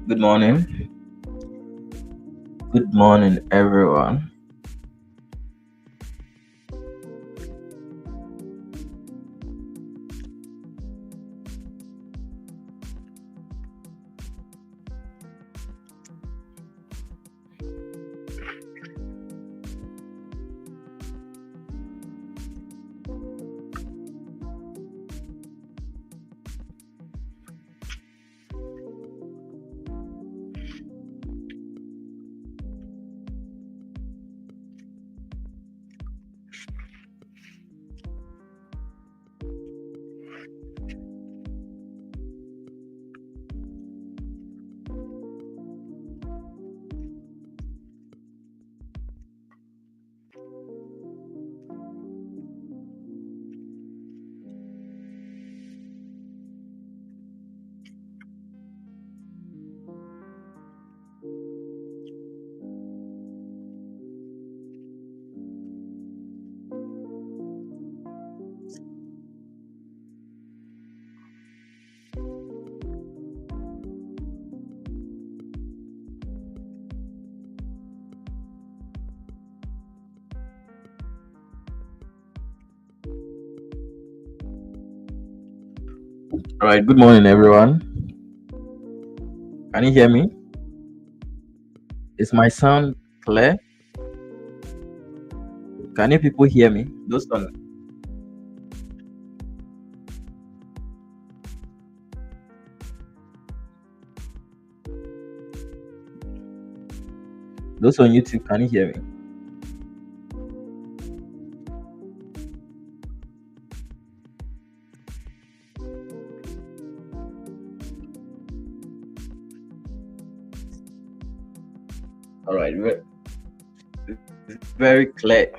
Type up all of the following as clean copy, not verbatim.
Good morning. Good morning, everyone. All right, good morning, everyone. Can you hear me? Is my sound clear? Can you people hear me? Those on YouTube, can you hear me? All right, very clear.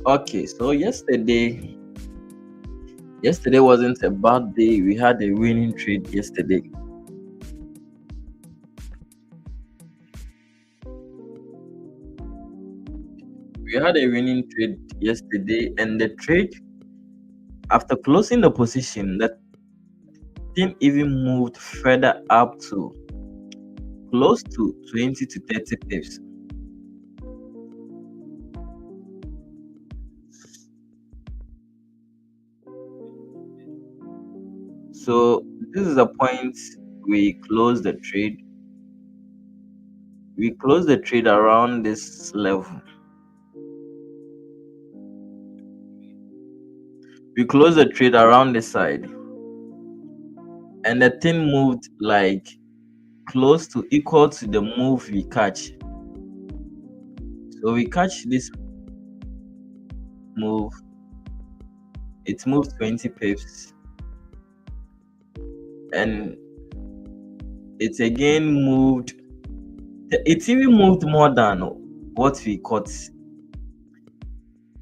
Okay, so yesterday wasn't a bad day. We had a winning trade yesterday. We had a winning trade yesterday, and the trade, after closing the position, the thing even moved further up to close to 20 to 30 pips. So this is the point we closed the trade. We closed the trade around this level. We closed the trade around this side, and the thing moved like close to equal to the move we catch. So we catch this move. It moved 20 pips, and it again moved. It even moved more than what we caught.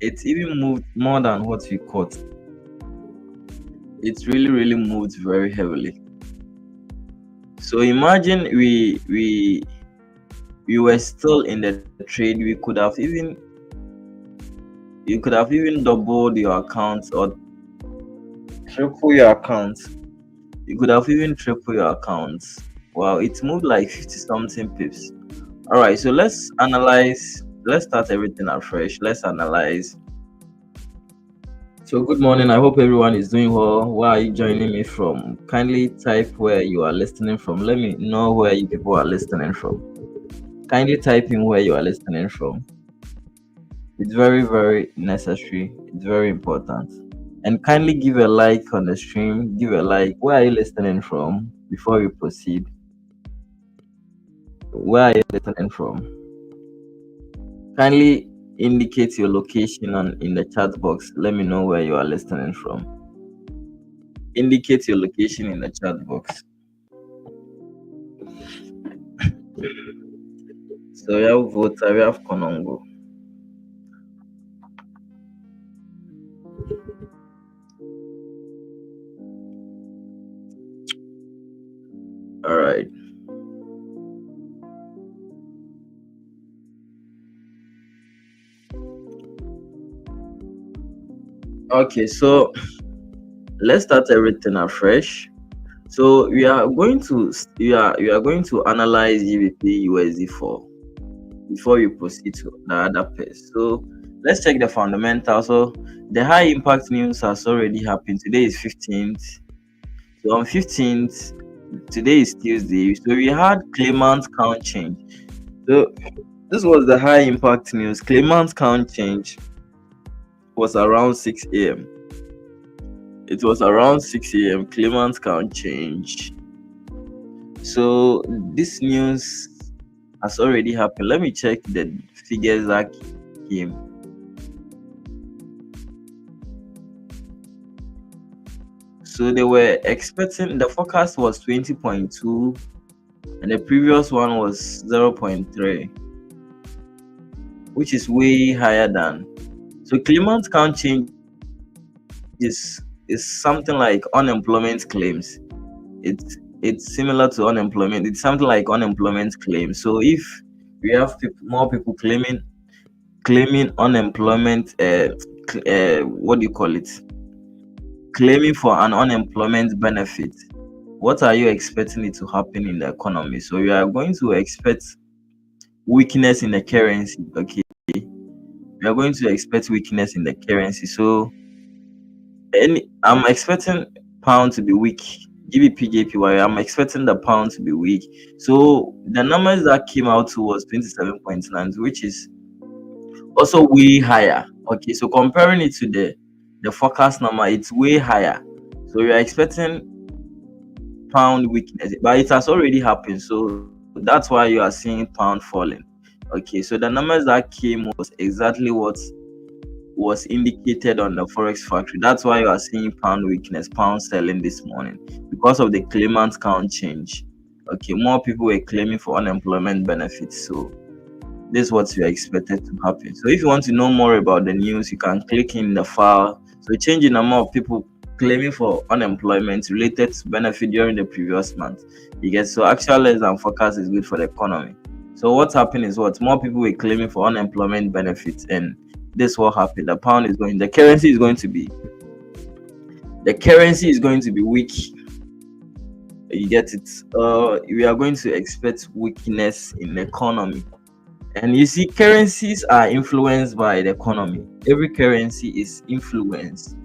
It even moved more than what we caught. It really moved very heavily. So imagine we were still in the trade. You could have even doubled your account or triple your account. You could have even triple your account. Wow, it moved like 50 something pips. All right, so let's analyze. Let's start everything afresh. Let's analyze. So good morning. I hope everyone is doing well. Where are you joining me from? Kindly type where you are listening from. Let me know where you people are listening from. Kindly type in where you are listening from. It's very necessary. It's very important. And kindly give a like on the stream. Give a like. Where are you listening from? Before we proceed, where are you listening from? Kindly indicate your location in the chat box. Let me know where you are listening from. Indicate your location in the chat box. So we have Vota, we have Konongo. All right. Okay, so let's start everything afresh. So we are going to analyze GBP USD for before we proceed to the other pairs. So let's check the fundamentals. So the high impact news has already happened. Today is 15th. So on 15th, today is Tuesday. So we had claimant count change. So this was the high impact news. Claimant count change was around 6 a.m. It was around 6 a.m. Claimant count change. So this news has already happened. Let me check the figures that came. So they were expecting the forecast was 20.2 and the previous one was 0.3, which is way higher than. So claimant count change is something like unemployment claims. It's similar to unemployment. It's something like unemployment claims. So if we have more people claiming unemployment, what do you call it? Claiming for an unemployment benefit, what are you expecting it to happen in the economy? So you are going to expect weakness in the currency. Okay, we are going to expect weakness in the currency. So I'm expecting pound to be weak. GBP I'm expecting the pound to be weak. So the numbers that came out to was 27.9, which is also way higher. Okay, so comparing it to the forecast number, it's way higher. So we are expecting pound weakness, but it has already happened. So that's why you are seeing pound falling. Okay, so the numbers that came was exactly what was indicated on the Forex factory. That's why you are seeing pound weakness, pound selling this morning because of the claimant count change. Okay, more people were claiming for unemployment benefits. So this is what you are expected to happen. So if you want to know more about the news, you can click in the file. So change the number of people claiming for unemployment related to benefit during the previous month. You get so actual less than forecast is good for the economy. So what's happening is what more people were claiming for unemployment benefits, and this what happened. The currency is going to be weak. You get it. We are going to expect weakness in the economy. And you see, currencies are influenced by the economy. Every currency is influenced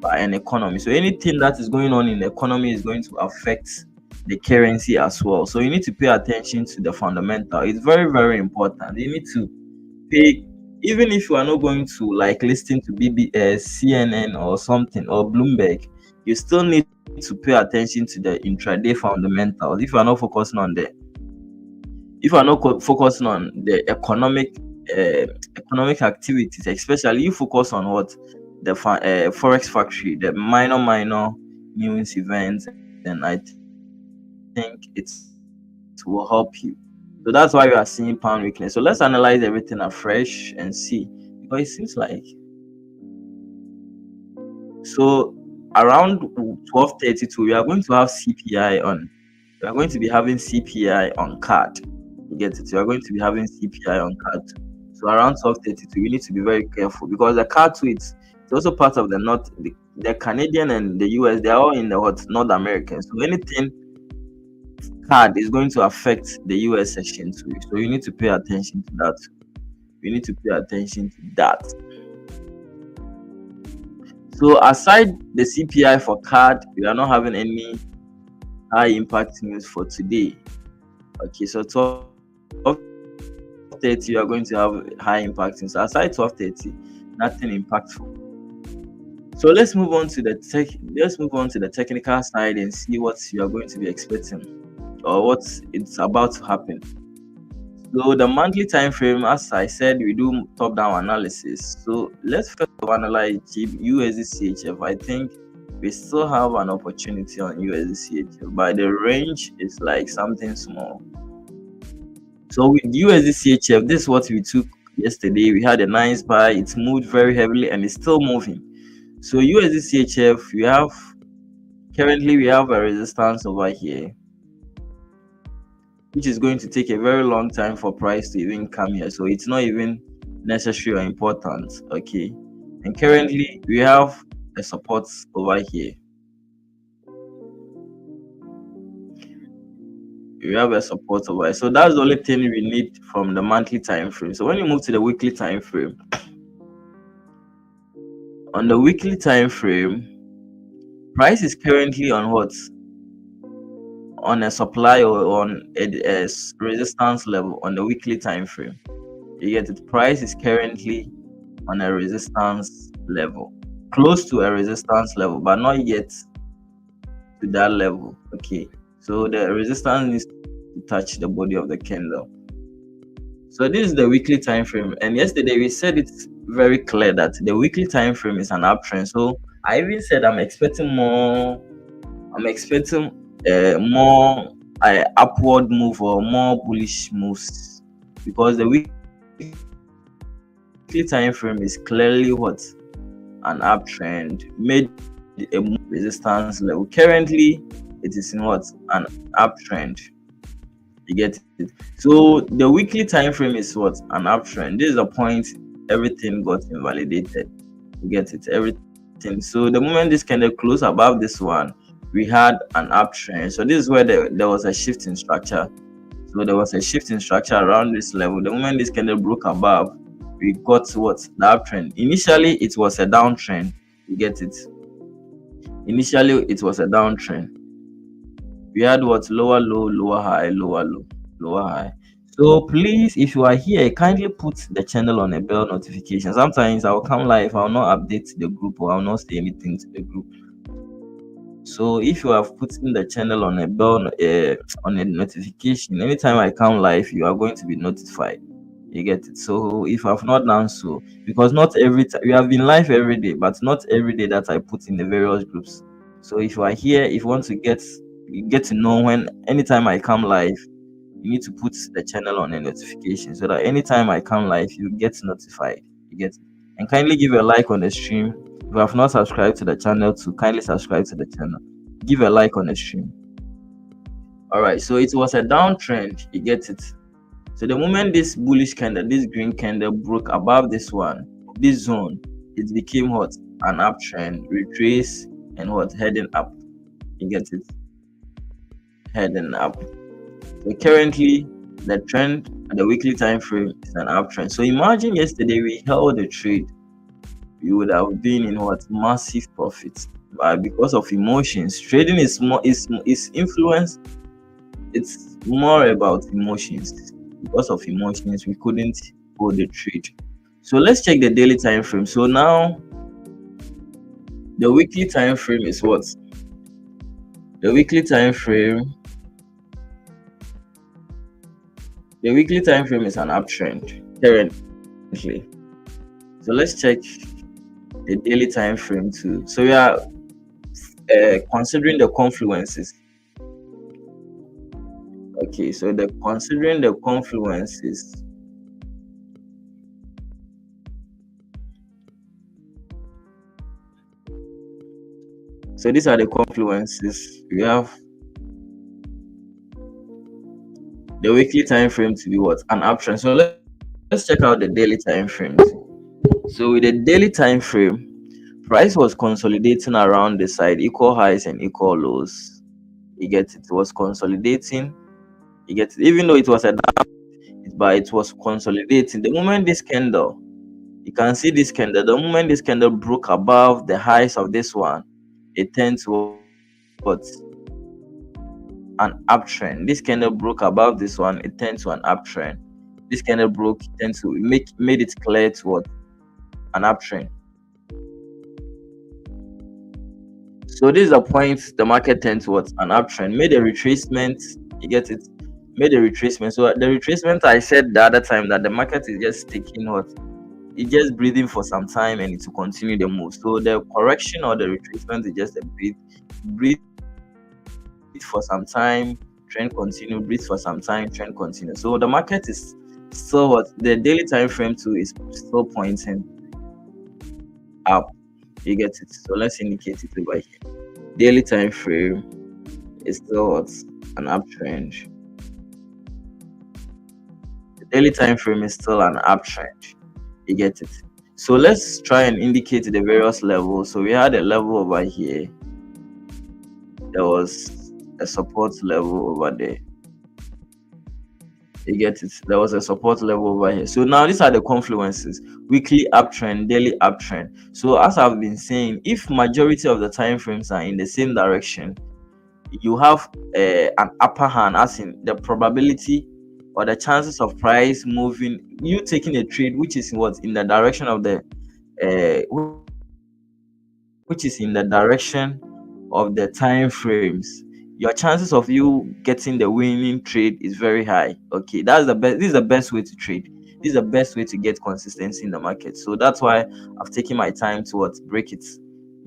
by an economy. So anything that is going on in the economy is going to affect the currency as well. So you need to pay attention to the fundamental. It's very, very important. You need to pay, even if you are not going to like listen to BBS, CNN or something or Bloomberg, you still need to pay attention to the intraday fundamentals. If you are not focusing on the economic activities, especially you focus on what the forex factory, the minor news events, then I think it will help you. So that's why we are seeing pound weakness. So let's analyze everything afresh and see, because it seems like so around 12:32 we are going to have CPI on. We are going to be having CPI on card. You get it? You are going to be having CPI on card. So around 12:32, we need to be very careful because the card too, it's also part of the Canadian and the US. They are all in the North American. So anything card is going to affect the US section too. So you need to pay attention to that. We need to pay attention to that. So aside the CPI for card, we are not having any high impact news for today. Okay, so 12:30 you are going to have high impact news. So aside 12:30, nothing impactful. So let's move on to the technical side and see what you are going to be expecting or what it's about to happen. So the monthly time frame, as I said, we do top-down analysis. So let's first analyze USD I think we still have an opportunity on USD but the range is like something small. So with USD this is what we took yesterday. We had a nice buy. It's moved very heavily and it's still moving. So USD currently we have a resistance over here. which is going to take a very long time for price to even come here. So it's not even necessary or important. Okay. And currently we have a support over here. We have a support over here. So that's the only thing we need from the monthly time frame. So when you move to the weekly time frame, on the weekly time frame, price is currently on what? On a supply or on a resistance level on the weekly time frame. You get it. Price is currently on a resistance level, close to a resistance level, but not yet to that level. Okay. So the resistance needs to touch the body of the candle. So this is the weekly time frame. And yesterday we said it's very clear that the weekly time frame is an uptrend. So I even said I'm expecting more. I'm expecting more upward move or more bullish moves because the weekly time frame is clearly what? An uptrend, made a resistance level. Currently it is in what? An uptrend. You get it. So the weekly time frame is what? An uptrend. This is the point everything got invalidated. You get it. Everything. So the moment this candle closed above this one, we had an uptrend. So this is where there was a shift in structure. So there was a shift in structure around this level. The moment this candle broke above, we got what? The uptrend. Initially it was a downtrend. You get it. Initially it was a downtrend. We had what? Lower low, lower high, lower low, lower high. So please, if you are here, kindly put the channel on a bell notification. Sometimes I'll come live, I'll not update the group or I'll not say anything to the group. So if you have put in the channel on a bell, on a notification, anytime I come live, you are going to be notified. You get it. So if I've not done so, because not every time we have been live every day, but not every day that I put in the various groups. So if you are here, if you want to get to know when anytime I come live, you need to put the channel on a notification so that anytime I come live, you get notified. You get it. And kindly give a like on the stream. If you have not subscribed to the channel, to kindly subscribe to the channel. Give a like on the stream. All right. So it was a downtrend. You get it. So the moment this bullish candle, this green candle broke above this one, this zone, it became what? An uptrend, retrace, and what? Heading up. You get it? Heading up. So currently, the trend at the weekly time frame is an uptrend. So imagine yesterday we held a trade, we would have been in what? Massive profits. But because of emotions, trading is more is influence. It's more about emotions. Because of emotions, we couldn't hold the trade. So let's check the daily time frame. So now the weekly time frame is what? The weekly time frame. The weekly time frame is an uptrend currently. So let's check the daily time frame too. So we are considering the confluences. Okay, so considering the confluences. So these are the confluences. We have the weekly time frame to be what? An uptrend. So let's check out the daily time frames. So with the daily time frame, price was consolidating around the side, equal highs and equal lows. You get it? It was consolidating. You get it? Even though it was a down, but it was consolidating. The moment this candle, you can see this candle, the moment this candle broke above the highs of this one, it tends to what? An uptrend. This candle broke above this one, it tends to an uptrend. This candle broke, it tends to made it clear to what? An uptrend. So this is a point the market tends towards an uptrend. Made a retracement. You get it? Made a retracement. So the retracement, I said the other time that the market is just taking what? It's just breathing for some time and it will continue the move. So the correction or the retracement is just a breathe for some time, trend continue, breathe for some time, trend continue. So the market is still what? The daily time frame too is still pointing up. You get it? So let's indicate it over here. Daily time frame is still what? An uptrend. Daily time frame is still an uptrend. You get it? So let's try and indicate the various levels. So we had a level over here. There was a support level over there. You get it? There was a support level over here. So now these are the confluences: weekly uptrend, daily uptrend. So as I've been saying, if majority of the time frames are in the same direction, you have an upper hand, as in the probability or the chances of price moving, you taking a trade which is what in the direction of the which is in the direction of the time frames, your chances of you getting the winning trade is very high. Okay, that's the best. This is the best way to trade. This is the best way to get consistency in the market. So that's why I've taken my time to what break it,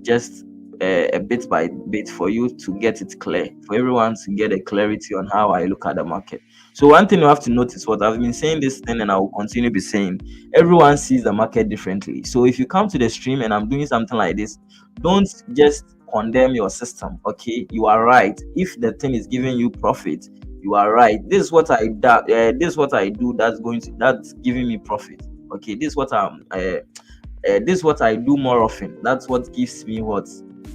just a bit by bit, for you to get it clear, for everyone to get a clarity on how I look at the market. So one thing you have to notice, what I've been saying this thing and I will continue to be saying, everyone sees the market differently. So if you come to the stream and I'm doing something like this, don't just condemn your system. Okay, you are right. If the thing is giving you profit, you are right. This is what I do. This is what I do. That's giving me profit. Okay, this is what I do more often. That's what gives me what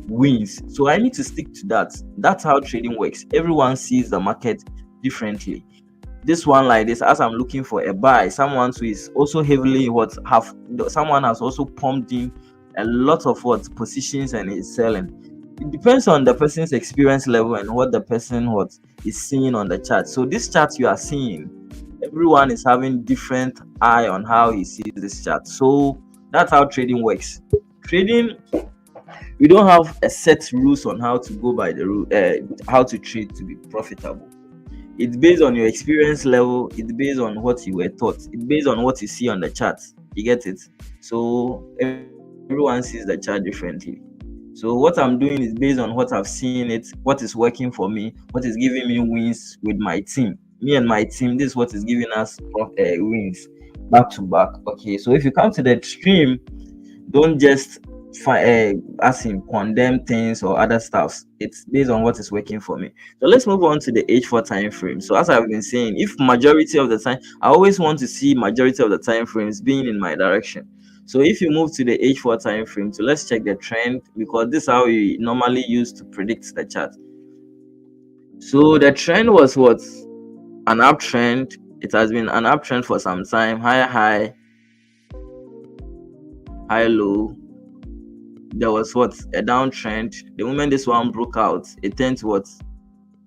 wins. So I need to stick to that. That's how trading works. Everyone sees the market differently. This one like this, as I'm looking for a buy, someone who is also heavily someone has also pumped in a lot of what positions and is selling. It depends on the person's experience level and what the person what is seeing on the chart. So this chart you are seeing, everyone is having different eye on how he sees this chart. So that's how trading works. Trading, we don't have a set rules on how to go by the rule, how to trade to be profitable. It's based on your experience level. It's based on what you were taught. It's based on what you see on the chart. You get it? So everyone sees the chart differently. So what I'm doing is based on what I've seen it, what is working for me, what is giving me wins with my team. Me and my team, this is what is giving us wins back to back. Okay, so if you come to the stream, don't just as in condemn things or other stuffs. It's based on what is working for me. So let's move on to the H4 time frame. So as I've been saying, if majority of the time, I always want to see majority of the time frames being in my direction. So if you move to the H4 time frame, so let's check the trend, because this is how we normally use to predict the chart. So the trend was what? An uptrend. It has been an uptrend for some time. High, high, low. There was what? A downtrend. The moment this one broke out, it turned to what?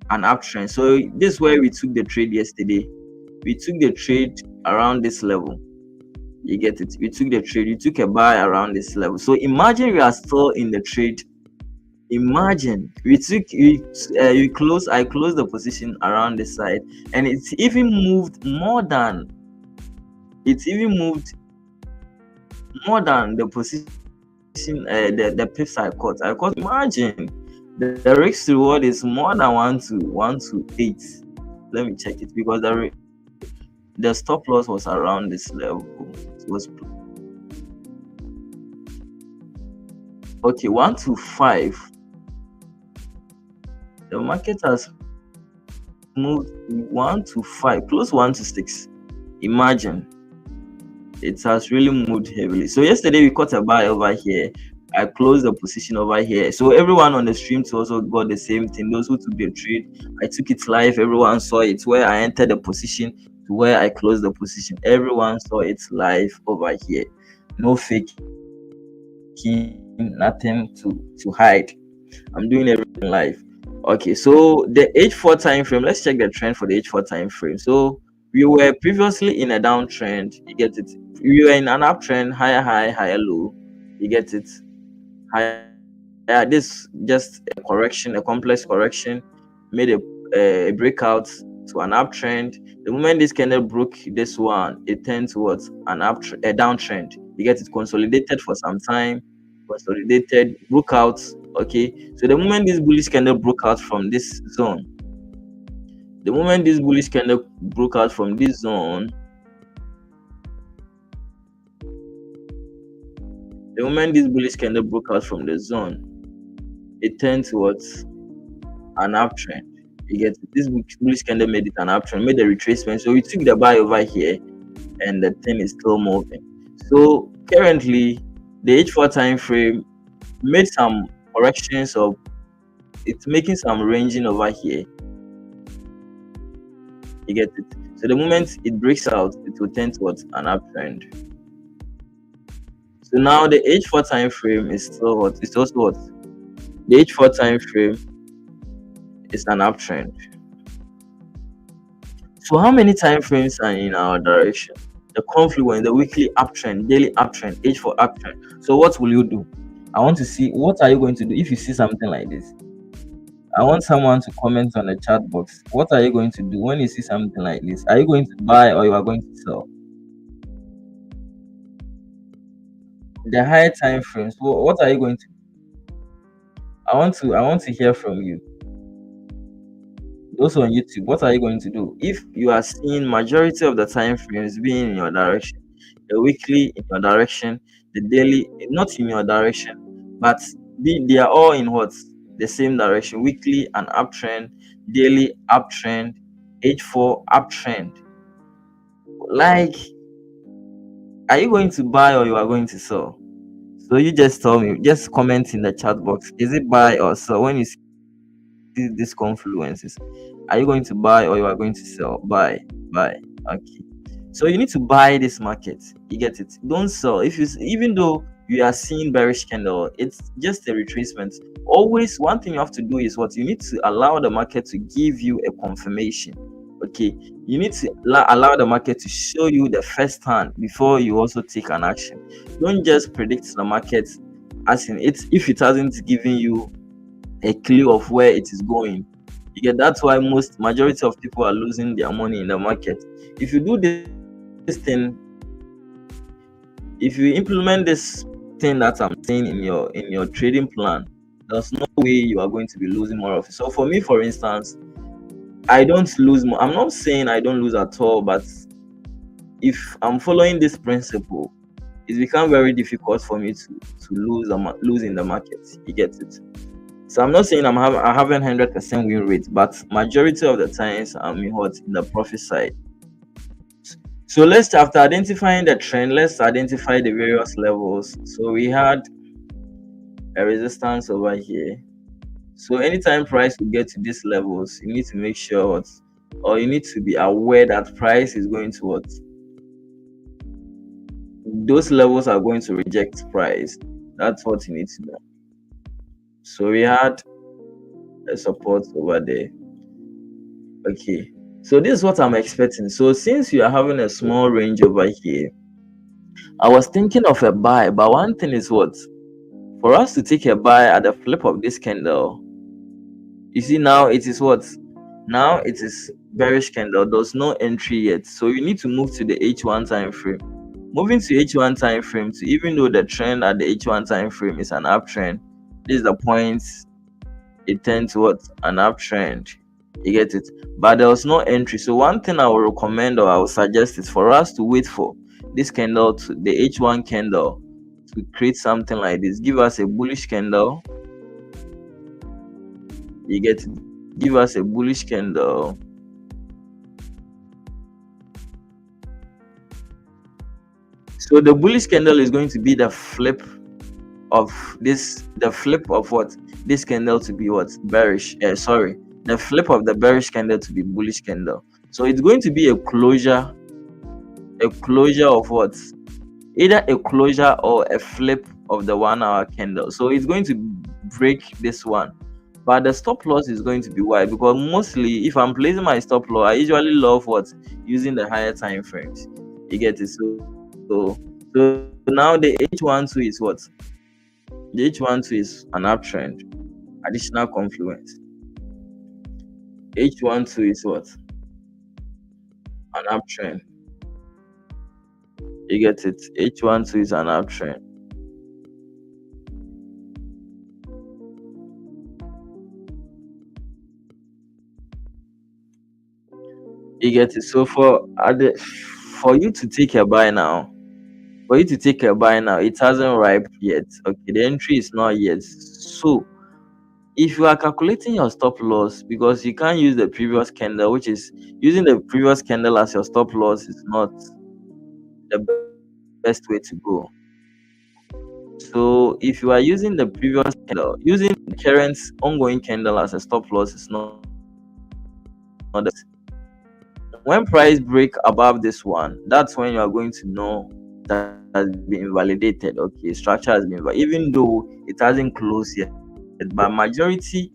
An uptrend. So this is where we took the trade yesterday. We took the trade around this level. You get it? We took the trade. You took a buy around this level. So imagine we are still in the trade. Imagine I closed the position around this side, and it's even moved more than the position, the pips I caught. Imagine the risk reward is more than 1 to 8. Let me check it, because the stop loss was around this level. It was okay, 1 to 5. The market has moved 1 to 5, close 1 to 6. Imagine, it has really moved heavily. So yesterday we caught a buy over here. I closed the position over here. So everyone on the stream also got the same thing. Those who took the trade, I took it live. Everyone saw it, where I entered the position to where I closed the position. Everyone saw it live over here. No faking, nothing to hide. I'm doing everything live. Okay, so the H4 time frame, let's check the trend for the H4 time frame. So we were previously in a downtrend. You get it? We were in an uptrend, higher high, higher low. You get it? Higher. This just a correction, a complex correction, made a breakout to an uptrend. The moment this candle broke this one, it turned towards a downtrend. You get it? Consolidated for some time, consolidated, broke out. Okay, so the moment this bullish candle broke out from this zone, the moment this bullish candle broke out from this zone, the moment this bullish candle broke out from the zone, it turned towards an uptrend. You get it? This bullish candle made it an uptrend, made a retracement. So we took the buy over here. and the thing is still moving. So currently, the H4 time frame made some corrections, of it's making some ranging over here. You get it. So the moment it breaks out, it will tend towards an uptrend. So now the H4 time frame is still what? It's also what? The H4 time frame is an uptrend. So how many time frames are in our direction? The confluence, the weekly uptrend, daily uptrend, H4 uptrend. So what will you do? I want to see what are you going to do if you see something like this. I want someone to comment on the chat box. What are you going to do when you see something like this? Are you going to buy or you are going to sell? The higher time frames. What are you going to? I want to hear from you. Also on YouTube, what are you going to do if you are seeing majority of the time frames being in your direction? The weekly in your direction, the daily not in your direction, but they are all in what? The same direction. Weekly an uptrend, daily uptrend, H4 uptrend. Like, are you going to buy or you are going to sell? So you just tell me, just comment in the chat box. Is it buy or sell when you see these confluences? Are you going to buy or you are going to sell? Buy. Okay. So you need to buy this market. You get it. Don't sell. Even though you are seeing bearish candle, it's just a retracement. Always one thing you have to do is what you need to allow the market to give you a confirmation. Okay, you need to allow the market to show you the first hand before you also take an action. Don't just predict the market as in it if it hasn't given you a clue of where it is going. You get that's why majority of people are losing their money in the market. If you do this thing, if you implement this thing that I'm saying in your trading plan, there's no way you are going to be losing more of it. So for me, for instance, I don't lose more. I'm not saying I don't lose at all, but if I'm following this principle, it's become very difficult for me to lose in the market. You get it. So I'm not saying I haven't 100% win rate, but majority of the times I'm in the profit side. So after identifying the trend, let's identify the various levels. So we had a resistance over here. So anytime price will get to these levels, you need to make sure or you need to be aware that price is going to those levels are going to reject price. That's what you need to know. So we had a support over there. Okay. So this is what I'm expecting. So since you are having a small range over here, I was thinking of a buy, but one thing is what? For us to take a buy at the flip of this candle, you see now it is what? Now it is bearish candle. There's no entry yet. So you need to move to the H1 time frame. Moving to H1 time frame, to even though the trend at the H1 time frame is an uptrend, this is the point it tends towards an uptrend. You get it? But there was no entry. So one thing I will recommend or I will suggest is for us to wait for this candle to the H1 candle to create something like this. Give us a bullish candle. You get it? Give us a bullish candle. So the bullish candle is going to be the flip of what? This candle to be what? Bearish. The flip of the bearish candle to be bullish candle. So it's going to be a closure of what? Either a closure or a flip of the 1 hour candle. So it's going to break this one, but the stop loss is going to be wide, because mostly if I'm placing my stop loss, I usually love using the higher time frames. You get it? So now the H12 is what? The H12 is an uptrend, additional confluence. H12 is what? An uptrend. You get it? H12 is an uptrend. You get it? So for you to take a buy now, it hasn't ripe yet. Okay, the entry is not yet. So if you are calculating your stop loss, because you can't use the previous candle, which is using the previous candle as your stop loss is not the best way to go. So if you are using the previous candle, using the current ongoing candle as a stop loss is not the best way. When price break above this one, that's when you are going to know that has been validated. Okay, structure has been even though it hasn't closed yet, but majority,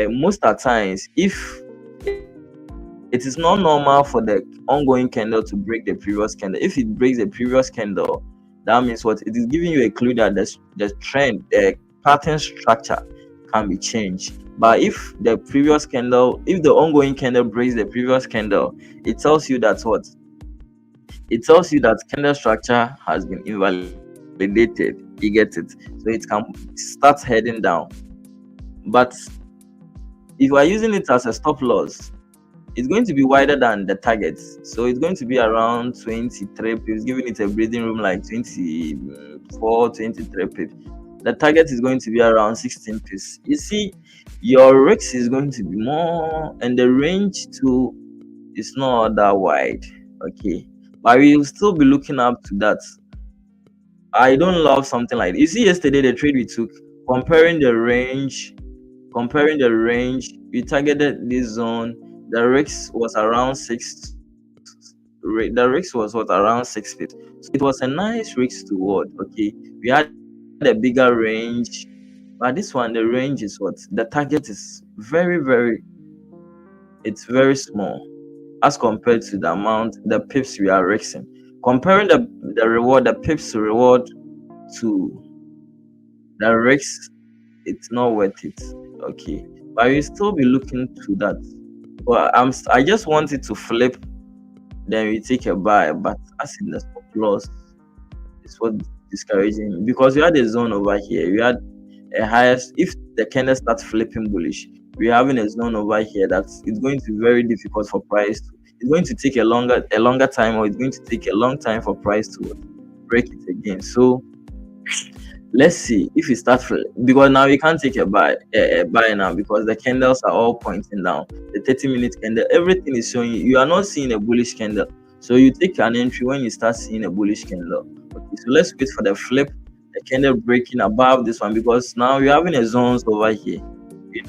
most at times, if it is not normal for the ongoing candle to break the previous candle, if it breaks the previous candle, that means what? It is giving you a clue that the trend, the pattern structure can be changed. But if the previous candle, if the ongoing candle breaks the previous candle, it tells you that what? It tells you that candle structure has been invalidated. You get it? So it can start heading down. But if you are using it as a stop loss, it's going to be wider than the target. So it's going to be around 23 pips, giving it a breathing room like 24, 23 pips. The target is going to be around 16 pips. You see, your risk is going to be more, and the range too is not that wide. Okay, but we will still be looking up to that. I don't love something like this. You see, yesterday the trade we took, comparing the range, we targeted this zone. The risk was around the risk was what around 6 feet. So it was a nice risk to what? Okay, we had a bigger range, but this one the range is what? The target is it's very small as compared to the amount, the pips we are risking. Comparing the reward, the pips to reward to the risk, it's not worth it. Okay, but we'll still be looking to that. But I just wanted to flip, then we take a buy. But as in the stop loss, it's what discouraging me, because we had a zone over here. We had a highest. If the candle starts flipping bullish, we're having a zone over here that it's going to be very difficult for price. It's going to take a longer time, or it's going to take a long time for price to break it again. So let's see if it starts because now we can't take a buy now, because the candles are all pointing down. The 30-minute candle, everything is showing you are not seeing a bullish candle. So you take an entry when you start seeing a bullish candle. Okay, so let's wait for the flip, the candle breaking above this one, because now we're having a zones over here. We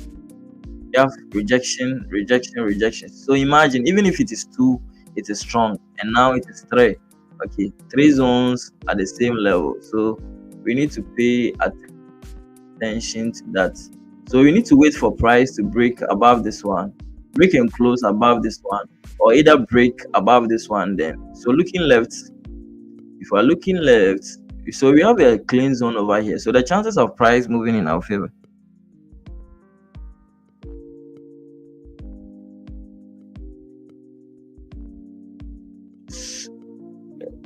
have rejection, rejection, rejection. So imagine, even if it is 2, it is strong, and now it is 3. Okay, 3 zones at the same level. So we need to pay attention to that. So we need to wait for price to break above this one, break and close above this one, or either break above this one then. So looking left, if we're looking left, so we have a clean zone over here. So the chances of price moving in our favor.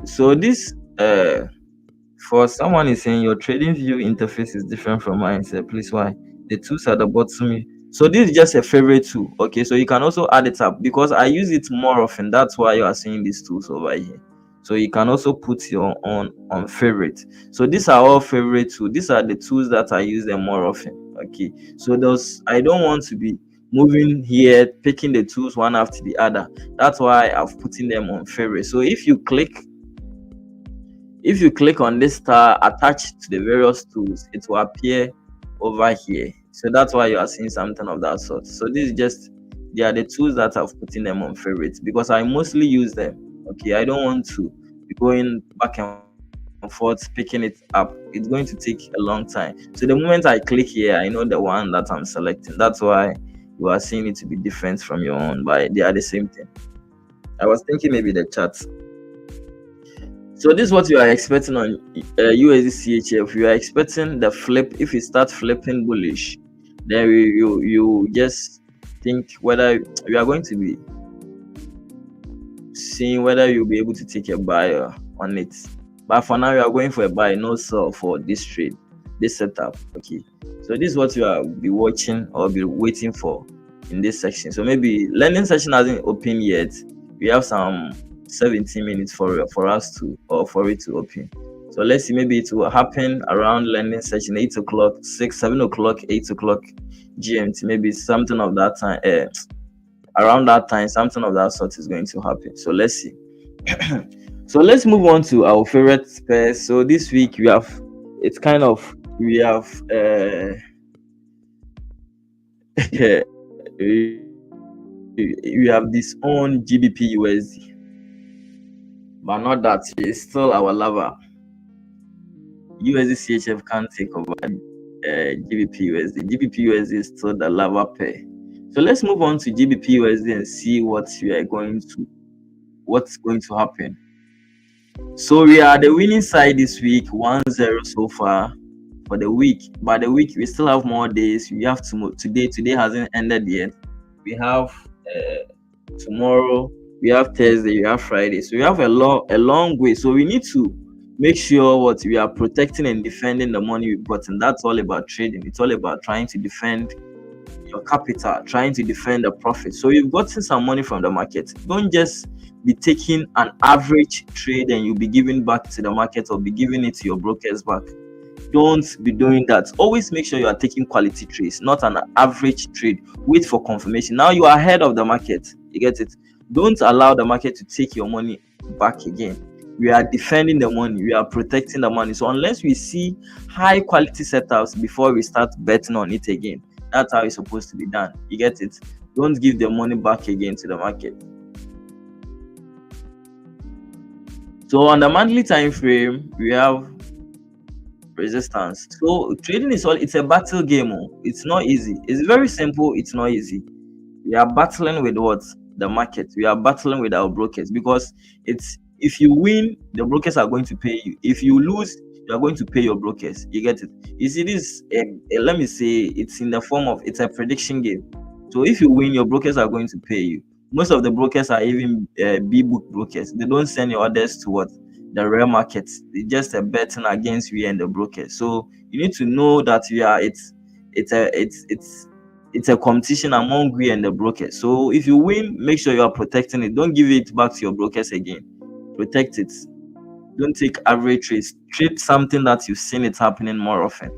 So this for someone is saying your trading view interface is different from mine. Say, please, why? The tools at the bottom. So this is just a favorite tool. Okay, so you can also add it up, because I use it more often. That's why you are seeing these tools over here. So you can also put your own on favorite. So these are all favorite tools. These are the tools that I use them more often. Okay, so those, I don't want to be moving here, picking the tools one after the other. That's why I've putting them on favorite. So if you click on this star attached to the various tools, it will appear over here. So that's why you are seeing something of that sort. So this is just, they are the tools that I've put in them on favorites, because I mostly use them. Okay, I don't want to be going back and forth picking it up. It's going to take a long time. So the moment I click here, I know the one that I'm selecting. That's why you are seeing it to be different from your own, but they are the same thing. I was thinking maybe the charts. So this is what you are expecting on USD CHF. You are expecting the flip. If it starts flipping bullish, then you just think whether you are going to be seeing whether you'll be able to take a buy on it. But for now, you are going for a buy, no sell for this trade, this setup. Okay. So this is what you are be watching or be waiting for in this section. So maybe learning session hasn't opened yet. We have some 17 minutes for us to, or for it to open. So let's see, maybe it will happen around learning session 8 o'clock, 7 o'clock, 8 o'clock GMT. Maybe something of that time, around that time, something of that sort is going to happen. So let's see. So let's move on to our favorite pairs. So this week we have, it's kind of, we have we have this own GBP USD, but not that it's still our lover. USD CHF can't take over GBP USD. GBP USD is still the lover pair. So let's move on to GBP USD and see what's going to happen. So we are the winning side this week, 1-0 so far for the week. But the week we still have more days. We have to move today. Today hasn't ended yet. We have tomorrow. We have Thursday. We have Friday. So we have a long way. So we need to make sure what we are protecting and defending the money we've gotten. That's all about trading. It's all about trying to defend your capital, trying to defend the profit. So you've gotten some money from the market. Don't just be taking an average trade and you'll be giving back to the market or be giving it to your brokers back. Don't be doing that. Always make sure you are taking quality trades, not an average trade. Wait for confirmation. Now you are ahead of the market. You get it? Don't allow the market to take your money back again. We are defending the money. We are protecting the money. So unless we see high quality setups before we start betting on it again, that's how it's supposed to be done. You get it? Don't give the money back again to the market. So on the monthly time frame, we have resistance. So trading is it's a battle game. It's not easy. It's very simple. It's not easy. We are battling with what? The market. We are battling with our brokers, because it's, if you win, the brokers are going to pay you. If you lose, you are going to pay your brokers. You get it? You see this, let me say, it's in the form of, it's a prediction game. So if you win, your brokers are going to pay you. Most of the brokers are even B-book brokers. They don't send your orders to what? The real market. They just a betting against you and the brokers. So you need to know that we are, it's a competition among we and the brokers. So if you win, make sure you are protecting it. Don't give it back to your brokers again. Protect it. Don't take average trades. Trade something that you've seen it happening more often.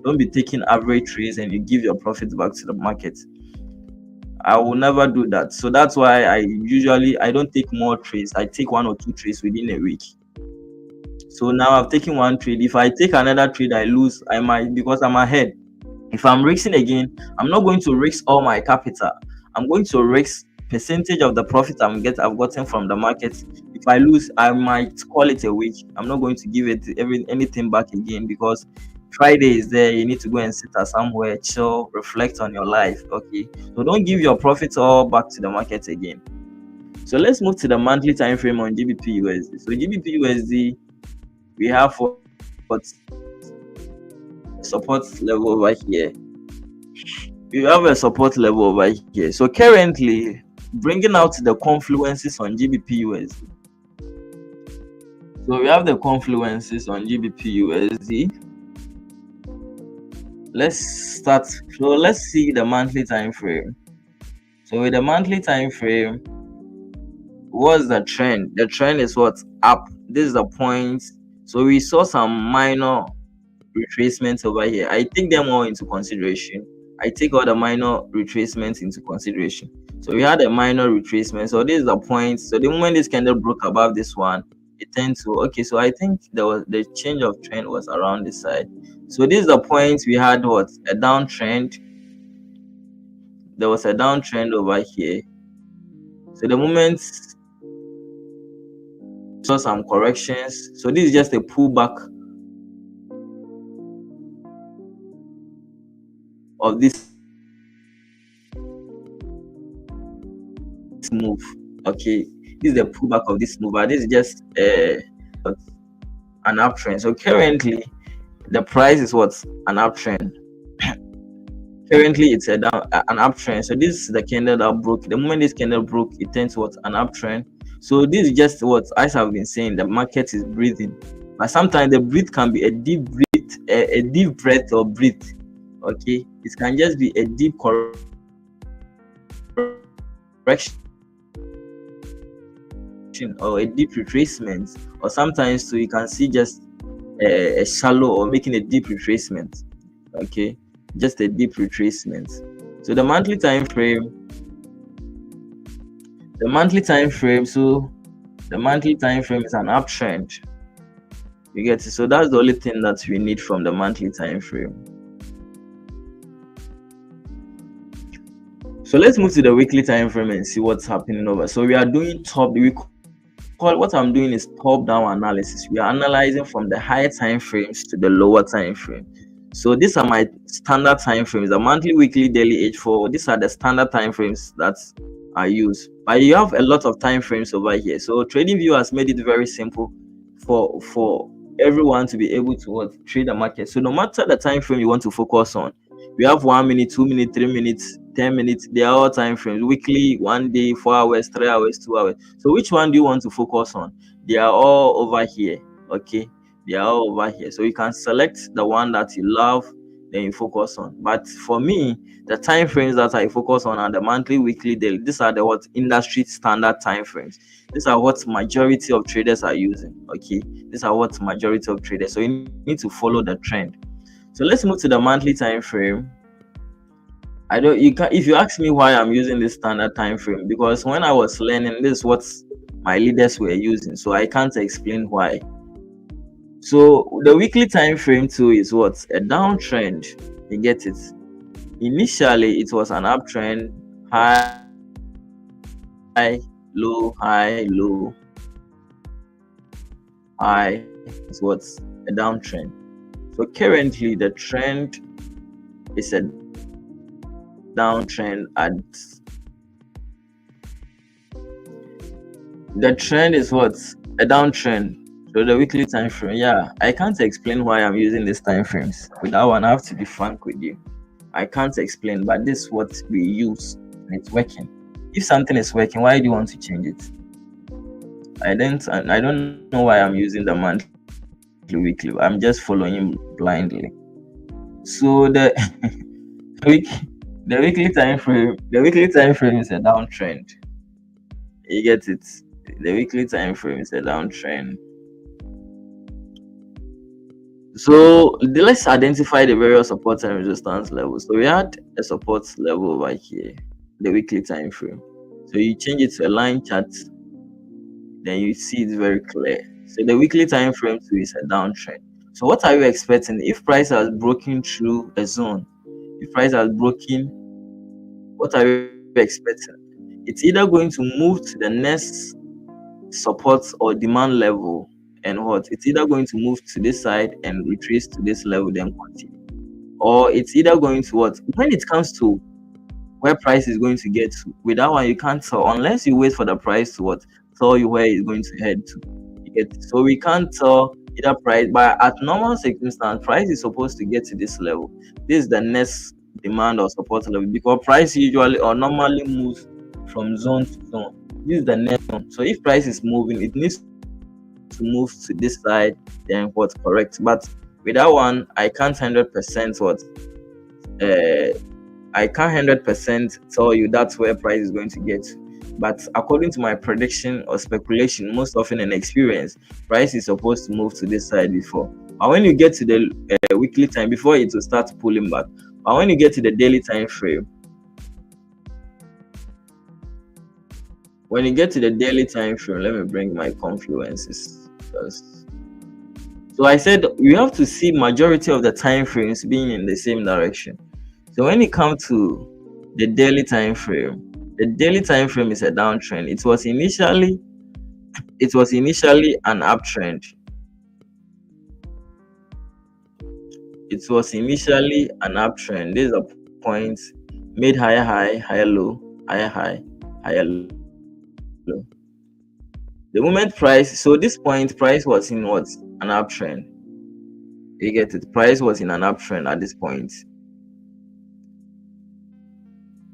Don't be taking average trades and you give your profits back to the market. I will never do that. So that's why I don't take more trades. I take 1 or 2 trades within a week. So now I've taken 1 trade. If I take another trade, I lose. I might, because I'm ahead. If I'm risking again, I'm not going to risk all my capital. I'm going to risk percentage of the profit I've gotten from the market. If I lose, I might call it a week. I'm not going to give it anything back again, because Friday is there. You need to go and sit at somewhere, chill, reflect on your life. Okay, so don't give your profits all back to the market again. So let's move to the monthly time frame on GBP USD. So GBP USD, we have what support level over here. We have a support level over here. So currently, bringing out the confluences on GBP USD. So we have the confluences on GBP USD. Let's start. So let's see the monthly time frame. So with the monthly time frame, what's the trend? The trend is what? Up. This is the point. So we saw some minor retracements over here. I take them all into consideration. I take all the minor retracements into consideration. So we had a minor retracement. So this is the point. So the moment this candle broke above this one, it tends to, okay, so I think the change of trend was around this side. So this is the point. We had what? A downtrend. There was a downtrend over here. So the moment saw some corrections. So this is just a pullback of this move. Okay, this is the pullback of this move, but this is just an uptrend. So currently the price is what? An uptrend. Currently it's an uptrend. So this is the candle that broke. The moment this candle broke, it turns what? An uptrend. So this is just what, as I've been saying, the market is breathing, but sometimes the breath can be a deep breath, a deep breath or breath. Okay, it can just be a deep correction or a deep retracement, or sometimes so you can see just a shallow or making a deep retracement. Okay, just a deep retracement. So the monthly time frame, so The monthly time frame is an uptrend. You get it? So that's the only thing that we need from the monthly time frame. So let's move to the weekly time frame and see what's happening over. So we are doing what I'm doing is top-down analysis. We are analyzing from the higher time frames to the lower time frame. So these are my standard time frames: the monthly, weekly, daily, H4. These are the standard time frames that I use. But you have a lot of time frames over here. So TradingView has made it very simple for everyone to be able to trade the market. So no matter the time frame you want to focus on, we have 1 minute, 2 minutes, 3 minutes, 10 minutes. They are all time frames: weekly, 1 day, 4 hours, 3 hours, 2 hours. So which one do you want to focus on? They are all over here. Okay, they are all over here. So you can select the one that you love, then you focus on. But for me, the time frames that I focus on are the monthly, weekly, daily. These are the industry standard time frames. These are what majority of traders are using. Okay, these are what majority of traders. So you need to follow the trend. So let's move to the monthly time frame. I don't you can If you ask me why I'm using this standard time frame, because when I was learning, this is what my leaders were using. So I can't explain why. So the weekly time frame too is what? A downtrend. You get it? Initially it was an uptrend, high, low, high, low, high. It's what's a downtrend. So currently the trend is a downtrend at the trend is what? A downtrend. So the weekly time frame, yeah, I can't explain why I'm using these time frames. With that one, I have to be frank with you. I can't explain, but this is what we use and it's working. If something is working, why do you want to change it? I don't know why I'm using the monthly, weekly. I'm just following blindly. So the week the weekly time frame is a downtrend. You get it? The weekly time frame is a downtrend. So let's identify the various support and resistance levels. So we had a support level over here, the weekly time frame. So you change it to a line chart, then you see it's very clear. So the weekly time frame too is a downtrend. So what are you expecting? If price has broken through a zone, if price has broken, what are you expecting? It's either going to move to the next support or demand level, and it's either going to move to this side and retrace to this level, then continue, or it's either going to when it comes to where price is going to get to. With that one, you can't tell unless you wait for the price to tell you where it's going to head to. You get it? So we can't tell either price, but at normal circumstance, price is supposed to get to this level. This is the next demand or support level, because price usually or normally moves from zone to zone. This is the next one. So if price is moving, it needs to move to this side, then correct. But with that one, I can't 100% I can't 100% tell you that's where price is going to get to. But according to my prediction or speculation, most often in experience, price is supposed to move to this side before. But when you get to the weekly time, before it will start pulling back. But when you get to the daily time frame, let me bring my confluences first. So I said we have to see majority of the time frames being in the same direction. So when it comes to the daily time frame is a downtrend. It was initially an uptrend. This is a point made higher high, higher low, higher high, higher low. The moment price, so this point price was in an uptrend. You get it? Price was in an uptrend at this point.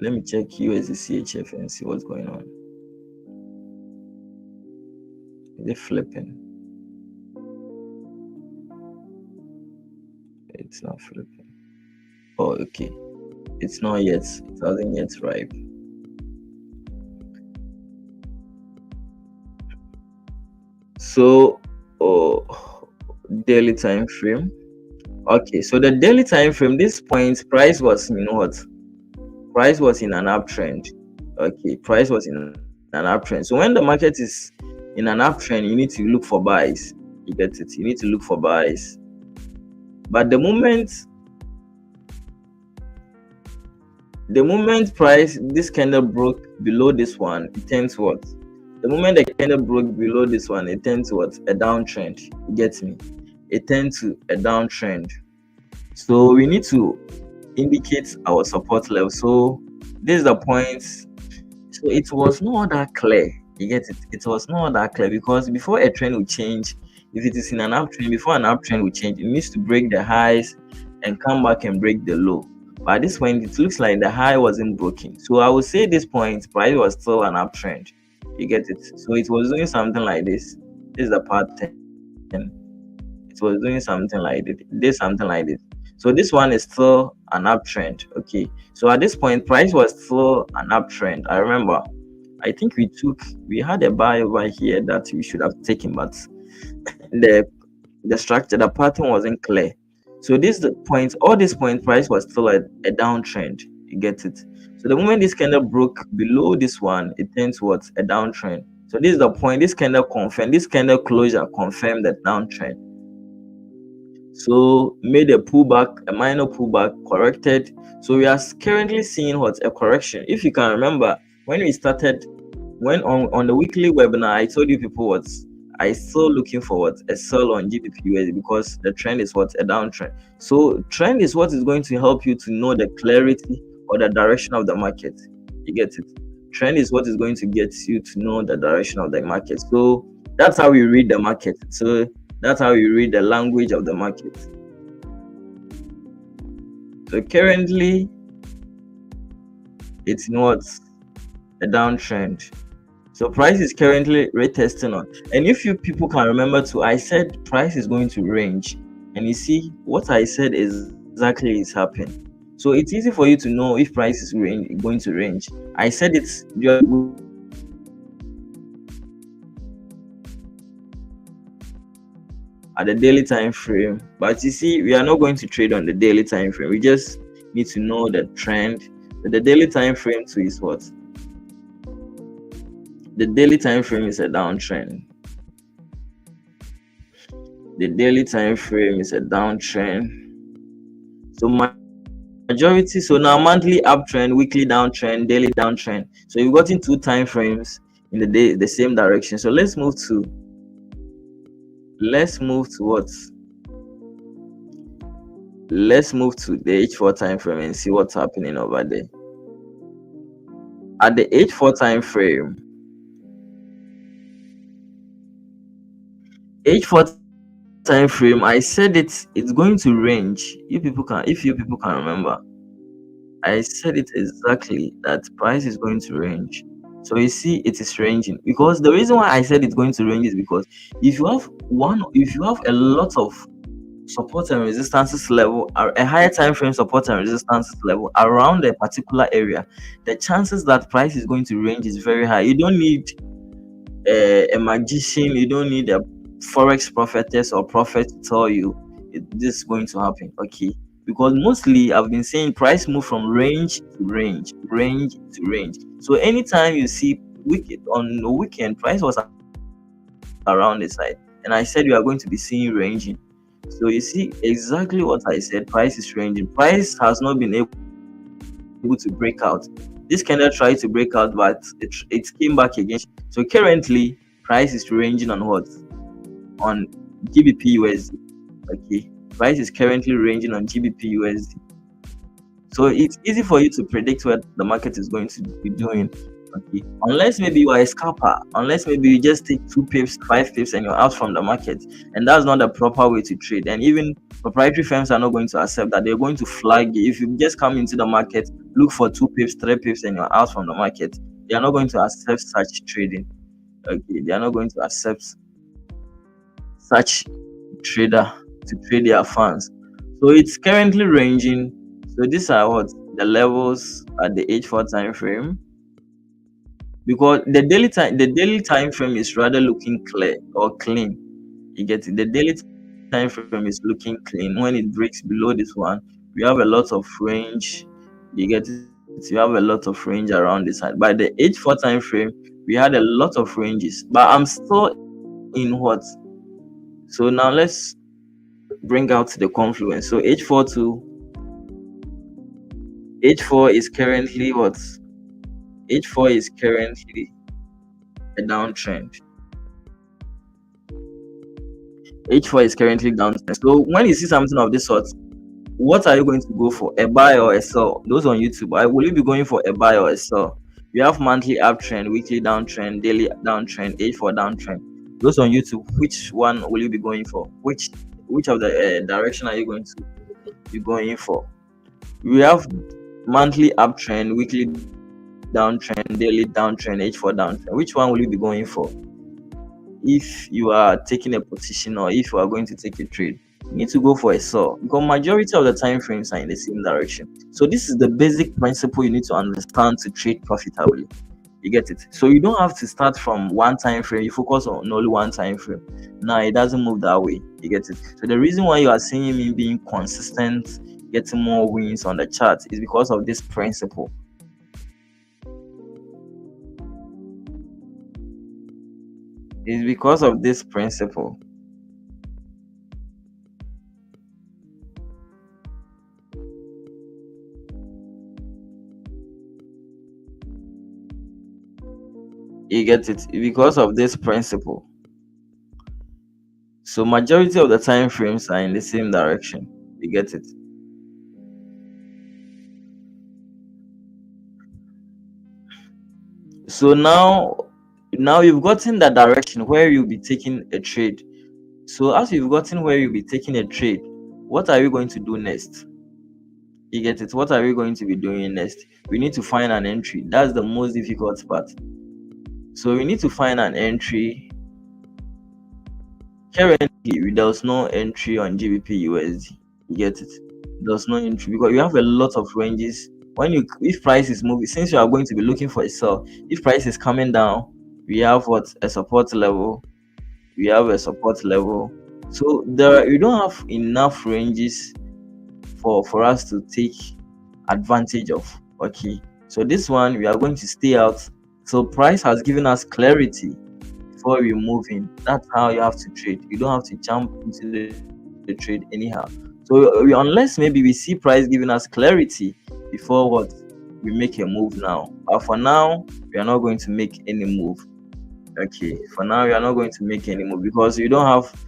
Let me check USD and see what's going on. Is it flipping? It's not flipping. Oh, okay. It's not yet. It hasn't yet ripe. So, daily time frame. Okay, so the daily time frame, this point price was Price was in an uptrend. Okay, price was in an uptrend. So when the market is In an uptrend, you need to look for buys. You get it? You need to look for buys. But the moment price this candle broke below this one, it tends what? The moment the candle broke below this one, it tends to what? A downtrend. You get me? It tends to a downtrend. So we need to indicate our support level. So this is the point. So it was not that clear. You get it? It was not that clear because before a trend will change, if it is in an uptrend, before an uptrend will change, it needs to break the highs and come back and break the low. But at this point, it looks like the high wasn't broken. So I would say this point, price was still an uptrend. You get it? So it was doing something like this. This is the pattern. It was doing something like this. Did something like this. So this one is still an uptrend. Okay. So at this point, price was still an uptrend. I remember. I think we had a buy over here that we should have taken, but the the structure, the pattern wasn't clear. So this the point, all this point price was still a downtrend. You get it? So the moment this candle broke below this one, it turns what? A downtrend. So this is the point. This candle confirmed, this candle closure confirmed the downtrend. So made a pullback, a minor pullback, corrected. So we are currently seeing what? A correction. If you can remember, when we started, when on the weekly webinar, I told you people what I still looking for what? A sell on GBP because the trend is what? A downtrend. So trend is what is going to help you to know the clarity or the direction of the market. You get it? Trend is what is going to get you to know the direction of the market. So that's how we read the market. So that's how you read the language of the market. So currently, it's not a downtrend. So price is currently retesting on. And if you people can remember too, I said price is going to range. And you see, what I said exactly is happening. So it's easy for you to know if price is going to range. I said it's at the daily time frame, but you see, we are not going to trade on the daily time frame. We just need to know the trend. The daily time frame too is what? The daily time frame is a downtrend. The daily time frame is a downtrend. So majority, so now monthly uptrend, weekly downtrend, daily downtrend. So you've gotten two time frames in the day, the same direction. So let's move to what? Let's move to the H4 time frame and see what's happening over there. At the H4 time frame, H4 time frame, I said it's going to range. If you people can remember, I said it exactly that price is going to range. So you see, it is ranging because the reason why I said it's going to range is because if you have a lot of support and resistances level, a higher time frame support and resistance level around a particular area, the chances that price is going to range is very high. You don't need a magician, you don't need a forex prophetess or prophet to tell you this is going to happen. Okay, because mostly I've been saying price move from range to range, range to range. So anytime you see on the weekend, price was around the side, and I said you are going to be seeing ranging. So you see exactly what I said. Price is ranging. Price has not been able to break out. This candle tried to break out, but it came back again. So currently, price is ranging on what? On GBP USD. Okay, price is currently ranging on GBP USD. So it's easy for you to predict what the market is going to be doing. Okay, unless maybe you are a scalper, unless maybe you just take 2 pips, 5 pips, and you're out from the market, and that's not the proper way to trade. And even proprietary firms are not going to accept that. They're going to flag you if you just come into the market, look for 2 pips, 3 pips, and you're out from the market. They are not going to accept such trading. Okay, they are not going to accept such trader to trade their funds. So it's currently ranging. So these are what the levels at the H4 time frame, because the daily time frame is rather looking clear or clean. You get it? The daily time frame is looking clean. When it breaks below this one, we have a lot of range. You get it? You have a lot of range around this side. By the H4 time frame, we had a lot of ranges, but I'm still in what? So now let's bring out the confluence. So H4 is currently what? H4 is currently a downtrend. H4 is currently downtrend. So when you see something of this sort, what are you going to go for? A buy or a sell? Those on YouTube, will you be going for a buy or a sell? We have monthly uptrend, weekly downtrend, daily downtrend, H4 downtrend. Those on YouTube, which one will you be going for? Which of the direction are you going to be going for? We have monthly uptrend, weekly downtrend, daily downtrend, H4 downtrend. Which one will you be going for? If you are taking a position or if you are going to take a trade, you need to go for a sell because majority of the time frames are in the same direction. So this is the basic principle you need to understand to trade profitably. You get it? So you don't have to start from one time frame. You focus on only one time frame. Now it doesn't move that way. You get it? So the reason why you are seeing me being consistent, getting more wins on the chart is because of this principle. It's because of this principle. You get it? Because of this principle. So majority of the time frames are in the same direction. You get it? So now you've gotten that direction where you'll be taking a trade. So as you've gotten where you'll be taking a trade, what are you going to do next? You get it? What are we going to be doing next? We need to find an entry. That's the most difficult part. So we need to find an entry. Currently, there's no entry on GBP USD. You get it? There's no entry because you have a lot of ranges. If price is moving, since you are going to be looking for a sell, if price is coming down, we have what? A support level. We have a support level. So you don't have enough ranges for us to take advantage of. Okay. So this one we are going to stay out. So price has given us clarity before we move in. That's how you have to trade. You don't have to jump into the trade anyhow. So unless maybe we see price giving us clarity before what we make a move now. But for now, we are not going to make any move. Okay. For now, we are not going to make any move because you don't have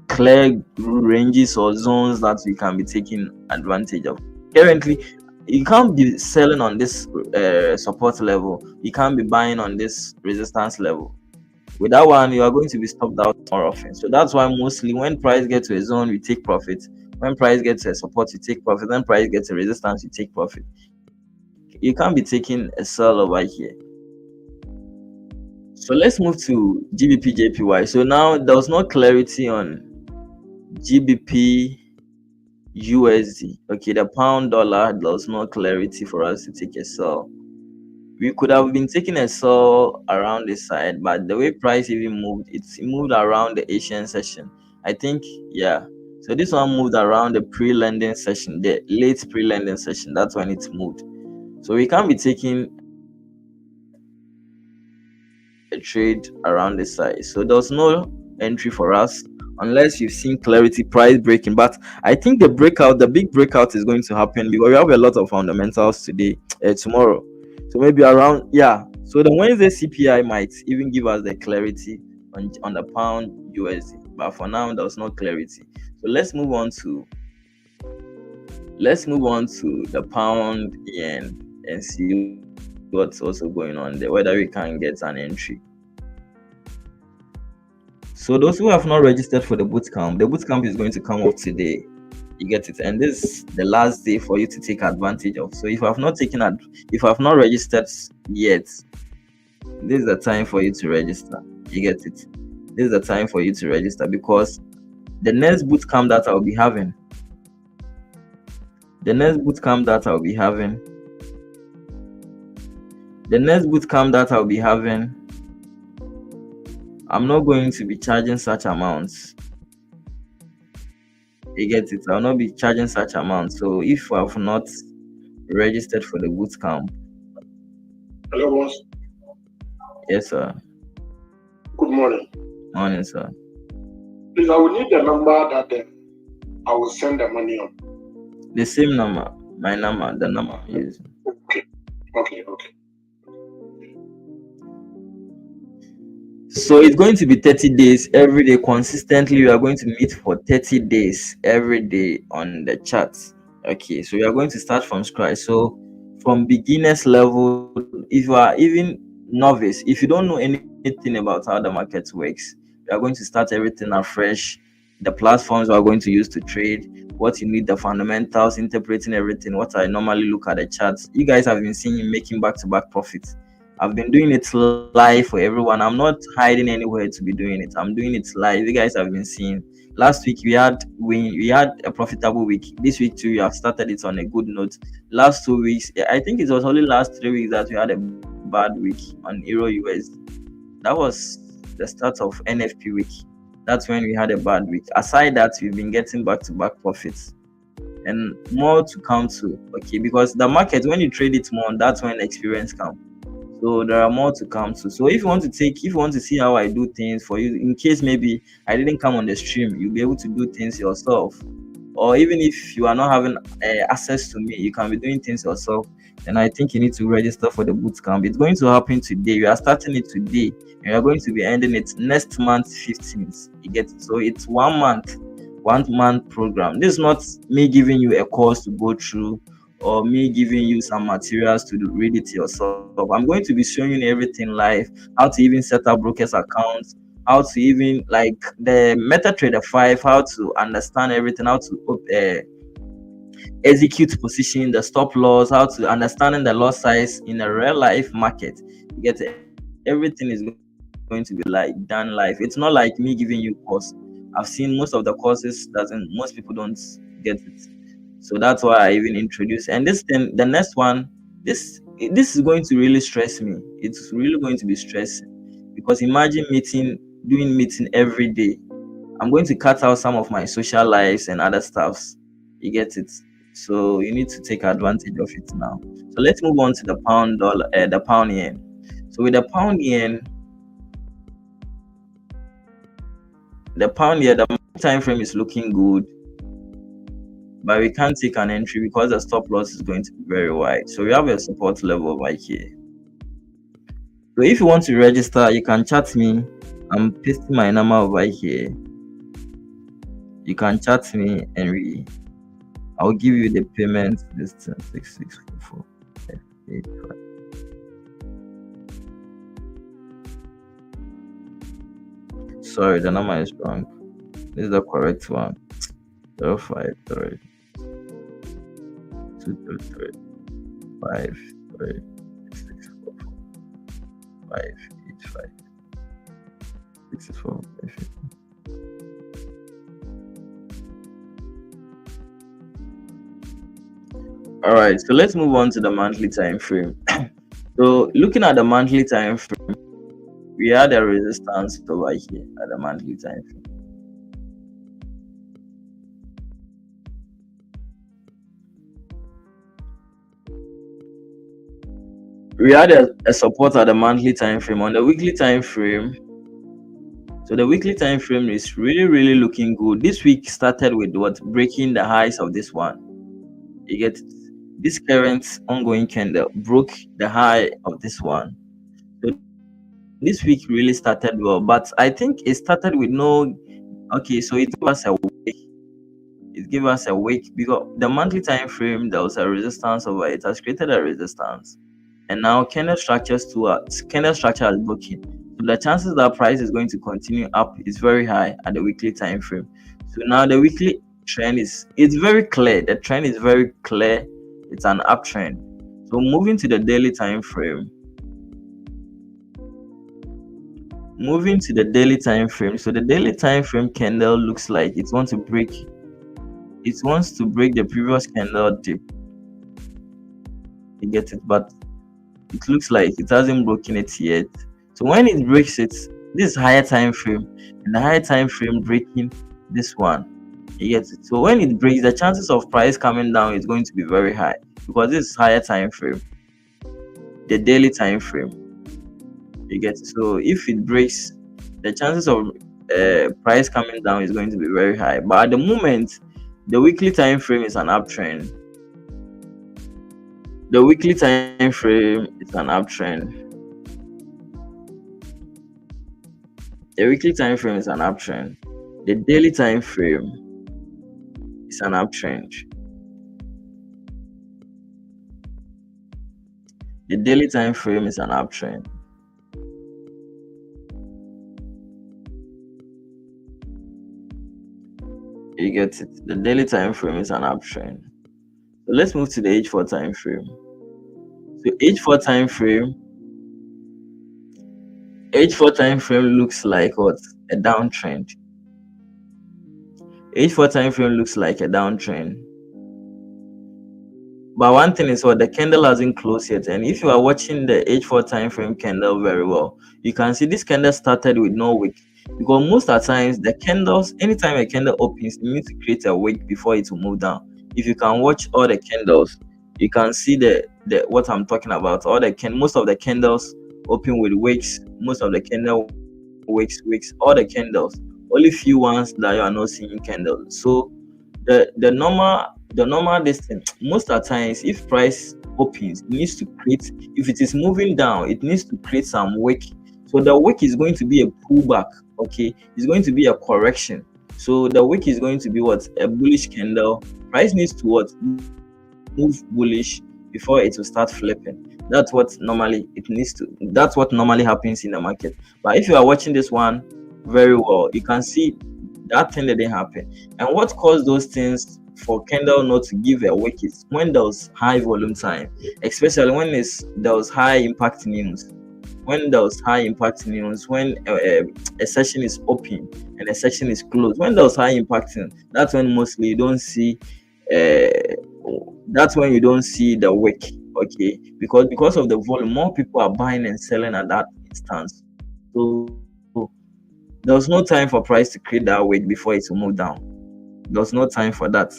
clear ranges or zones that we can be taking advantage of. Currently, you can't be selling on this support level. You can't be buying on this resistance level. With that one, you are going to be stopped out more often. So that's why mostly when price gets to a zone, we take profit. When price gets to a support, you take profit. When price gets to resistance, you take profit. You can't be taking a sell over here. So let's move to GBP JPY. So now there was no clarity on GBP USD. Okay, the pound dollar, there was no clarity for us to take a sell. We could have been taking a sell around this side, but the way price even moved, it moved around the Asian session. I think, yeah. So this one moved around the pre-lending session, the late pre-lending session. That's when it moved. So we can't be taking a trade around this size. So there's no entry for us unless you've seen clarity price breaking. But I think the big breakout is going to happen because we have a lot of fundamentals tomorrow. So maybe around, yeah. So the Wednesday CPI might even give us the clarity on the pound USD. But for now, there's no clarity. So let's move on to the pound yen and see what's also going on there, whether we can get an entry. So those who have not registered for the bootcamp is going to come up today. You get it, and this is the last day for you to take advantage of. So if I have not registered yet, this is the time for you to register. You get it. This is the time for you to register because the next bootcamp that I'll be having, I'm not going to be charging such amounts. You get it? I'll not be charging such amounts. So if you have not registered for the boot camp. Hello, boss. Yes, sir. Good morning. Morning, sir. Please, I will need the number that I will send the money on. The same number, my number, the number I'm using. Okay. Okay. So it's going to be 30 days every day consistently. We are going to meet for 30 days every day on the chat. Okay, so we are going to start from scratch. So from beginners level, if you are even novice, if you don't know anything about how the market works, we are going to start everything afresh. The platforms we are going to use to trade, what you need, the fundamentals, interpreting everything, what I normally look at the charts. You guys have been seeing me making back-to-back profits. I've been doing it live for everyone. I'm not hiding anywhere to be doing it. I'm doing it live. You guys have been seeing. Last week we had a profitable week. This week too, we have started it on a good note. Last 2 weeks, I think it was only last 3 weeks that we had a bad week on Euro US. That was the start of NFP week. That's when we had a bad week. Aside that, we've been getting back-to-back profits and more to come to. Okay, because the market, when you trade it more, that's when experience comes. So there are more to come to. So if you want to see how I do things for you, in case maybe I didn't come on the stream, you'll be able to do things yourself. Or even if you are not having access to me, you can be doing things yourself. And I think you need to register for the bootcamp. It's going to happen today. We are starting it today, and we are going to be ending it next month, 15th. You get it? So it's 1 month program. This is not me giving you a course to go through or me giving you some materials to read it yourself. I'm going to be showing you everything live, how to even set up brokers accounts, how to even like the MetaTrader 5, how to understand everything, how to execute position, the stop loss, how to understanding the loss size in a real life market. You get everything is going to be like done live. It's not like me giving you course. I've seen most of the courses doesn't most people don't get it. So that's why I even introduced. And this thing, the next one, this is going to really stress me. It's really going to be stressing because imagine doing meeting every day. I'm going to cut out some of my social lives and other stuffs. You get it? So you need to take advantage of it now. So let's move on to the pound dollar, the pound yen. So with the pound yen, the time frame is looking good, but we can't take an entry because the stop loss is going to be very wide. So we have a support level right here. So if you want to register, you can chat me. I'm pasting my number over here. You can chat me and I'll give you the payment. This 6644 85. Sorry, the number is wrong. This is the correct one. 053 223 53 6644 585 64 550. All right, so let's move on to the monthly time frame. So looking at the monthly time frame, we had a resistance over here at the monthly time frame. We had a support at the monthly time frame. On the weekly time frame, so the weekly time frame is really looking good. This week started with what? Breaking the highs of this one. You get it? This current ongoing candle broke the high of this one. So this week really started well, but I think it started with no. Okay, so it gave us a week because the monthly time frame there was a resistance over it has created a resistance, and now candle structure is broken. So the chances that price is going to continue up is very high at the weekly time frame. So now the weekly trend it's very clear. The trend is very clear. It's an uptrend. So moving to the daily time frame. Moving to the daily time frame. So the daily time frame candle looks like it wants to break the previous candle dip. You get it, but it looks like it hasn't broken it yet. So when it breaks it, this higher time frame and the higher time frame breaking this one, you get it. So when it breaks, the chances of price coming down is going to be very high. because this is higher time frame, the daily time frame. You get it? So if it breaks, the chances of price coming down is going to be very high. But at the moment, the weekly time frame is an uptrend. The weekly time frame is an uptrend. The weekly time frame is an uptrend. The daily time frame is an uptrend. The daily time frame is an uptrend. You get it? The daily time frame is an uptrend. So let's move to the H4 time frame. So H4 time frame, H4 time frame looks like what? A downtrend. H4 time frame looks like a downtrend. But one thing is what, the candle hasn't closed yet. And if you are watching the H4 time frame candle very well, you can see this candle started with no wick. Because most of the times the candles, anytime a candle opens, you need to create a wick before it will move down. If you can watch all the candles, you can see the what I'm talking about. Most of the candles open with wicks, most of the candle wicks, all the candles. Only few ones that you are not seeing candles. So the normal distance, most of the times if price opens, it needs to create, if it is moving down, it needs to create some wick. So the wick is going to be a pullback. Okay, it's going to be a correction. So the wick is going to be what? A bullish candle. Price needs to what? Move bullish before it will start flipping. That's what normally it needs to, that's what normally happens in the market. But if you are watching this one very well, you can see that thing that didn't happen. And what caused those things for candle not to give a wick is when there was high volume time, especially when there was high impact news. When there was high impact news, when a session is open and a session is closed, when there was high impact news, that's when mostly you don't see uh, that's when you don't see the wick. Okay, because of the volume, more people are buying and selling at that instance. So there was no time for price to create that wick before it will move down. There was no time for that.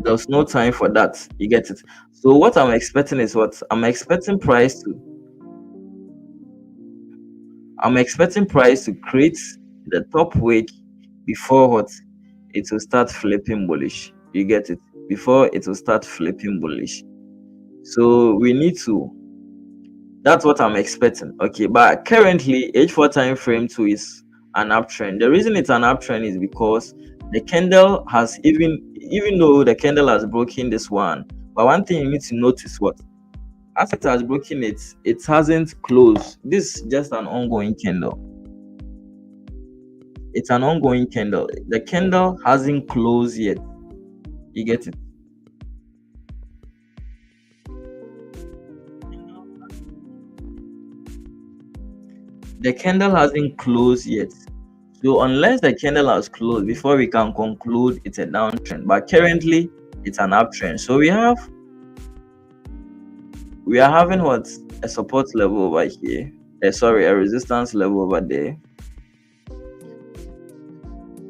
There was no time for that. You get it? So what I'm expecting is what? I'm expecting price to create the top wick before what? It will start flipping bullish. You get it? Before it will start flipping bullish. So we need to, that's what I'm expecting. Okay, but currently H4 time frame 2 is an uptrend. The reason it's an uptrend is because the candle has, even though the candle has broken this one, but one thing you need to notice, what, as it has broken it hasn't closed. This is just an ongoing candle. It's an ongoing candle. The candle hasn't closed yet. You get it? The candle hasn't closed yet. So unless the candle has closed before we can conclude it's a downtrend, but currently it's an uptrend. So we are having what, a support level over here. Sorry, a resistance level over there.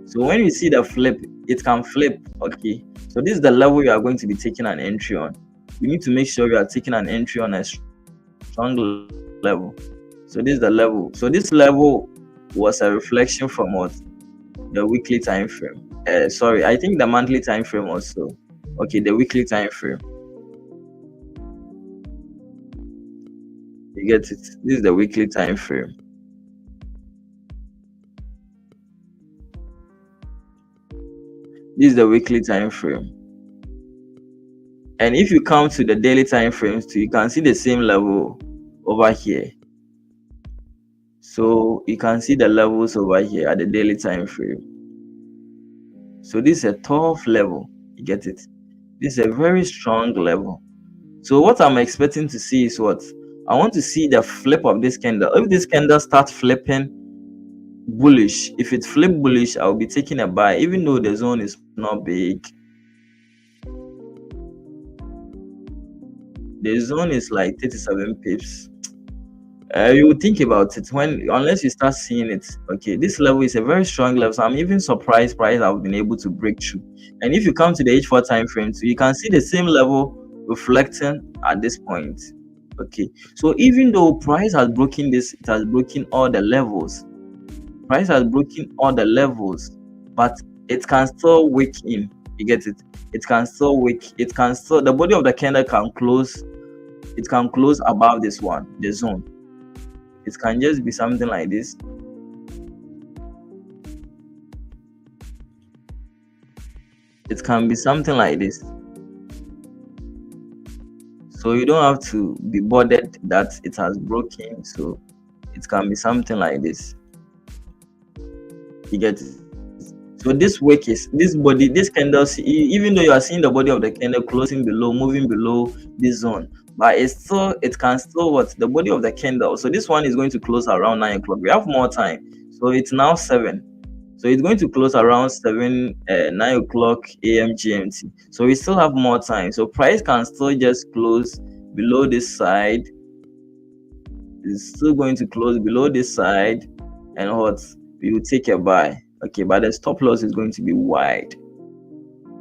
So when you see the flip, it can flip. Okay. So this is the level you are going to be taking an entry on. You need to make sure you are taking an entry on a strong level. So this is the level. So this level was a reflection from what? The weekly time frame. Sorry, I think the monthly time frame also. Okay, the weekly time frame. You get it? This is the weekly time frame. This is the weekly time frame. And if you come to the daily time frames too, you can see the same level over here. So you can see the levels over here at the daily time frame. So this is a tough level. You get it? This is a very strong level. So what I'm expecting to see is what? I want to see the flip of this candle. If this candle starts flipping bullish, if it flip bullish, I'll be taking a buy, even though the zone is not big. The zone is like 37 pips. You would think about it when, unless you start seeing it. Okay, this level is a very strong level, so I'm even surprised price have been able to break through. And if you come to the H4 time frame too, you can see the same level reflecting at this point. Okay, so even though price has broken this, it has broken all the levels. Price has broken all the levels, but it can still wake in. You get it? It can still wake. It can still, the body of the candle can close. It can close above this one, the zone. It can just be something like this. It can be something like this. So you don't have to be bothered that it has broken. So it can be something like this. You get it? So this wick is this body, this candle, even though you are seeing the body of the candle closing below, moving below this zone, but it can still what the body of the candle. So this one is going to close around 9 o'clock. We have more time, so it's now 7. So it's going to close around 9 o'clock a.m. GMT. So we still have more time. So price can still just close below this side. It's still going to close below this side, and what we will take a buy. Okay, but the stop loss is going to be wide.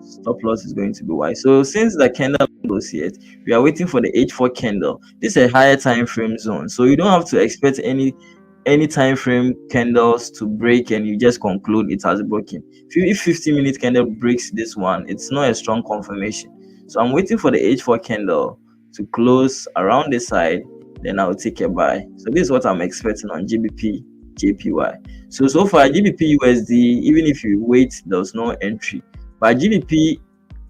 Stop loss is going to be wide. So since the candle close yet, we are waiting for the H4 candle. This is a higher time frame zone, so you don't have to expect any time frame candles to break and you just conclude it has broken. If 50-minute candle breaks this one, it's not a strong confirmation. So I'm waiting for the H4 candle to close around this side, then I'll take a buy. So this is what I'm expecting on GBP JPY. So far GBP USD, even if you wait, there's no entry. But GBP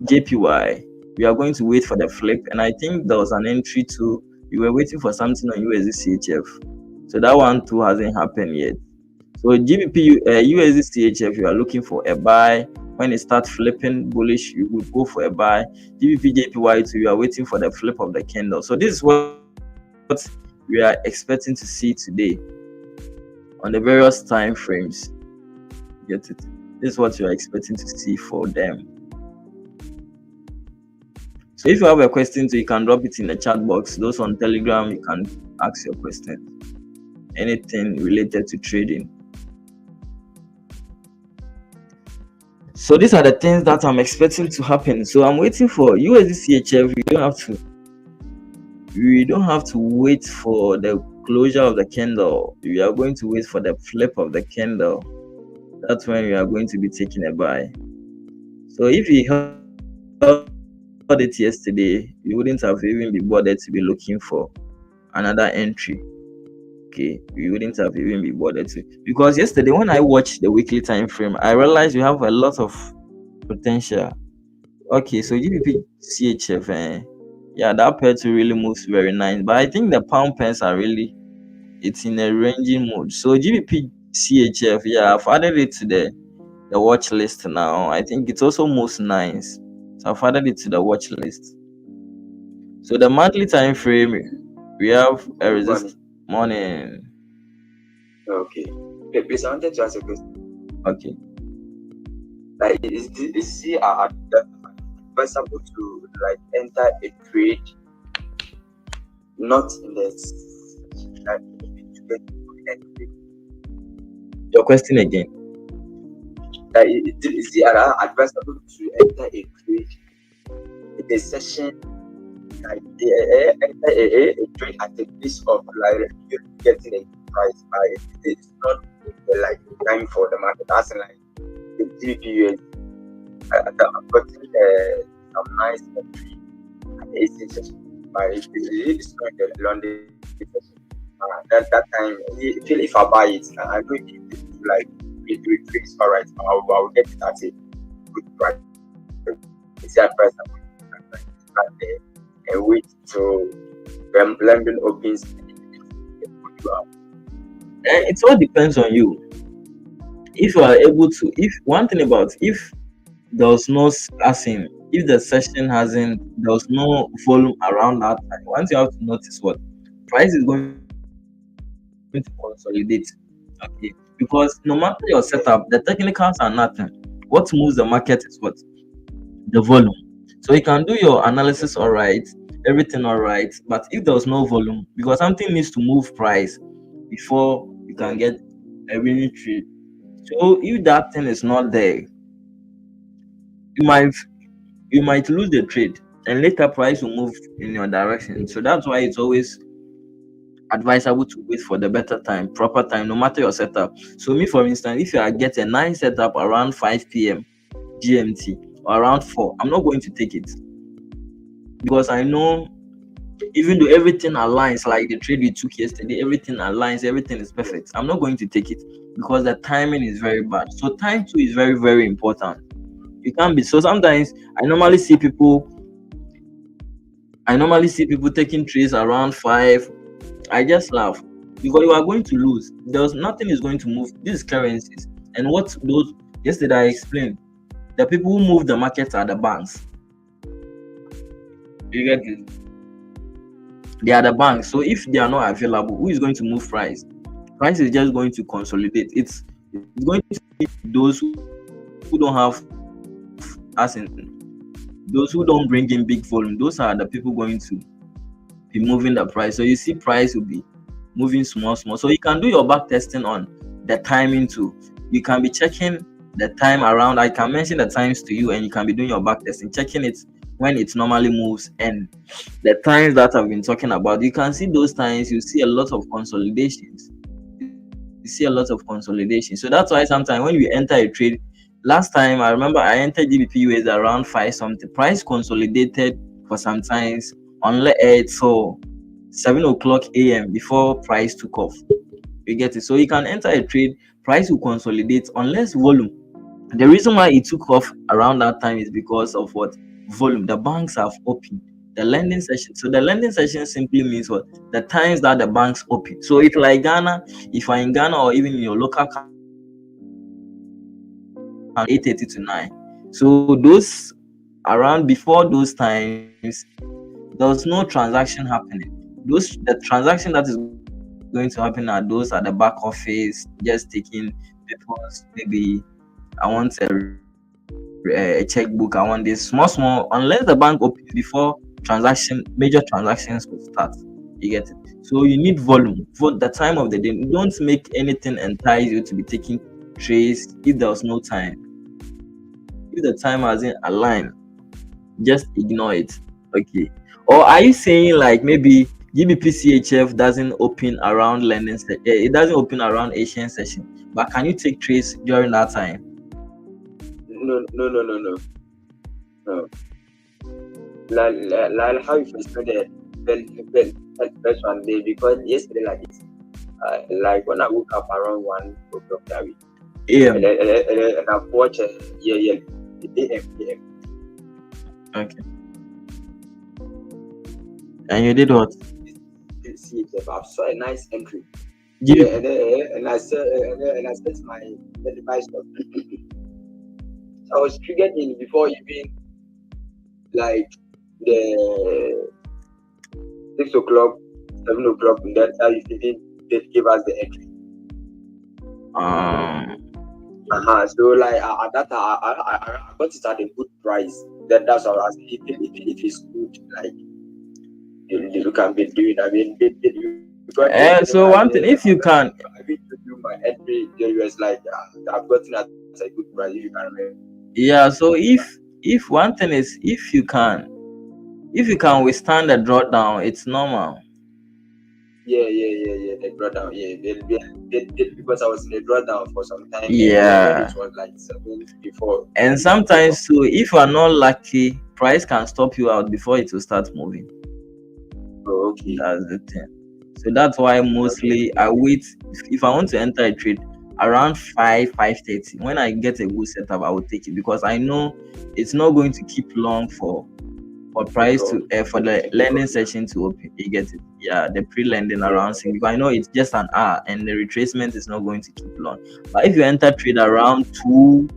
JPY, we are going to wait for the flip, and I think there was an entry too. We were waiting for something on USD CHF. So that one too hasn't happened yet. So GBP USD CHF, you are looking for a buy. When it starts flipping bullish, you will go for a buy. GBP JPY too, you are waiting for the flip of the candle. So this is what we are expecting to see today on the various time frames. Get it? This is what you are expecting to see for them. So if you have a question, so you can drop it in the chat box. Those on Telegram, you can ask your question. Anything related to trading. So these are the things that I'm expecting to happen. So I'm waiting for USD CHF. We don't have to wait for the closure of the candle. We are going to wait for the flip of the candle. That's when we are going to be taking a buy. So if you held it yesterday, you wouldn't have even been bothered to be looking for another entry. Okay, you wouldn't have even been bothered to, because yesterday when I watched the weekly time frame, I realized you have a lot of potential. Okay, so GBP CHF, yeah, that pair too really moves very nice, but I think the pound pairs are really, it's in a ranging mode. So GBP CHF, yeah, I've added it to the watch list now. I think it's also moves nice, so I've added it to the watch list. So the monthly time frame, we have a resist. Morning. Okay. Please, I wanted to ask a question. Okay. Like, is it advisable to like enter a trade not in the like to get Your question again. Like, is it advisable to enter a trade in the session, like a trade at the piece of like you getting a price by it's not like time for the market. That's like the GPU. I've gotten some nice entry at the AC session, but it's not the London session. That time, if I buy it, I know it like it is alright. I'll get it at a good price. It's a price and wait till London opens. It all depends on you. If you are able to, if one thing about, if there's no asking, if the session there's no volume around that time, once you have to notice what price is going to consolidate. Okay, because no matter your setup, the technicals are nothing. What moves the market is what? The volume. So you can do your analysis all right, everything all right. But if there was no volume, because something needs to move price before you can get a winning trade. So if that thing is not there, you might you might lose the trade, and later price will move in your direction. So that's why it's always advisable to wait for the better time, proper time, no matter your setup. So me, for instance, if you are get a nice setup around 5 p.m. GMT or around 4, I'm not going to take it because I know even though everything aligns, like the trade we took yesterday, everything aligns, everything is perfect. I'm not going to take it because the timing is very bad. So time too is very, very important. You can't be so sometimes I normally see people taking trades around 5. I just laugh because you are going to lose. There's nothing is going to move. These currencies and what those yesterday I explained. The people who move the markets are the banks. You get it? They are the banks. So if they are not available, who is going to move price? Price is just going to consolidate. It's going to be those who don't have, as in those who don't bring in big volume. Those are the people going to be moving the price. So you see price will be moving small. So you can do your back testing on the timing too. You can be checking the time around. I can mention the times to you, and you can be doing your back testing, checking it when it normally moves and the times that I've been talking about. You can see those times. You see a lot of consolidations. You see a lot of consolidation. So that's why sometimes when we enter a trade, last time I remember I entered GBP US around 5 something. Price consolidated for some times on so 7 o'clock a.m. before price took off. You get it? So you can enter a trade, price will consolidate unless volume. The reason why it took off around that time is because of what? Volume. The banks have opened the lending session. So the lending session simply means what? The times that the banks open. So if like Ghana, if you're in Ghana or even in your local 8:30 to 9. So those around before those times, there's no transaction happening. The transaction that is going to happen are those at the back office, just taking papers. Maybe I want a checkbook. I want this small. Unless the bank opens before major transactions will start. You get it. So you need volume for the time of the day. Don't make anything entice you to be taking trades if there's no time. If the time hasn't aligned, just ignore it. Okay. Or are you saying like maybe GBP doesn't open around it doesn't open around Asian session, but can you take trades during that time? No. Like how you explained it, first one day, because yesterday like this, like when I woke up around 1 o'clock that week, and I've watched the AM. Okay. And you did what? I saw a nice entry. Yeah. And I said my device up. I was triggered in before even like the 6 o'clock, 7 o'clock, and that time you didn't give us the entry. So like at that time I got it at a good price. That's what I was saying. If it's good, like you can be doing. I mean, so one thing, if you can, I mean, to do my entry, the US like I've gotten at a good price. If you can remember. Yeah. So if one thing is if you can withstand the drawdown, it's normal. Yeah. The drawdown. Yeah, because I was in the drawdown for some time. Yeah. It was like 7 before. And sometimes too, if you are not lucky, price can stop you out before it will start moving. Oh, okay. That's the thing. So that's why mostly I wait. If I want to enter a trade around 5:30, when I get a good setup, I will take it because I know it's not going to keep long for price to for the lending session to open. You get it? Yeah, the pre-lending around 6. Because I know it's just an hour and the retracement is not going to keep long. But if you enter trade around 2,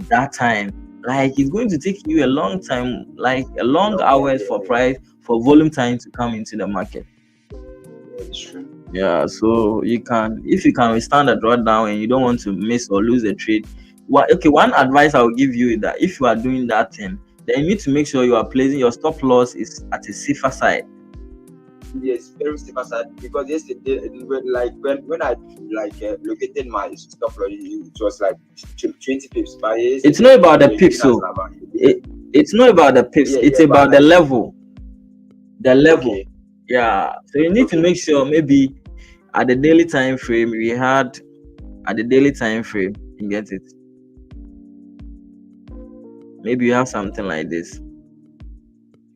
that time, like it's going to take you a long time, like a long hours for volume time to come into the market. That's true. Yeah, so if you can withstand a drawdown and you don't want to miss or lose a trade. One advice I will give you is that if you are doing that thing, then you need to make sure you are placing your stop loss is at a safer side. Yes, very safe aside, because yesterday, when I located my stop loss, it was like 20 pips. But It's not about the pips, so it's not about the pips. It's about the level. The level. Okay. Yeah. So you need to make sure maybe at the daily time frame we had at the daily time frame, you get it. Maybe you have something like this.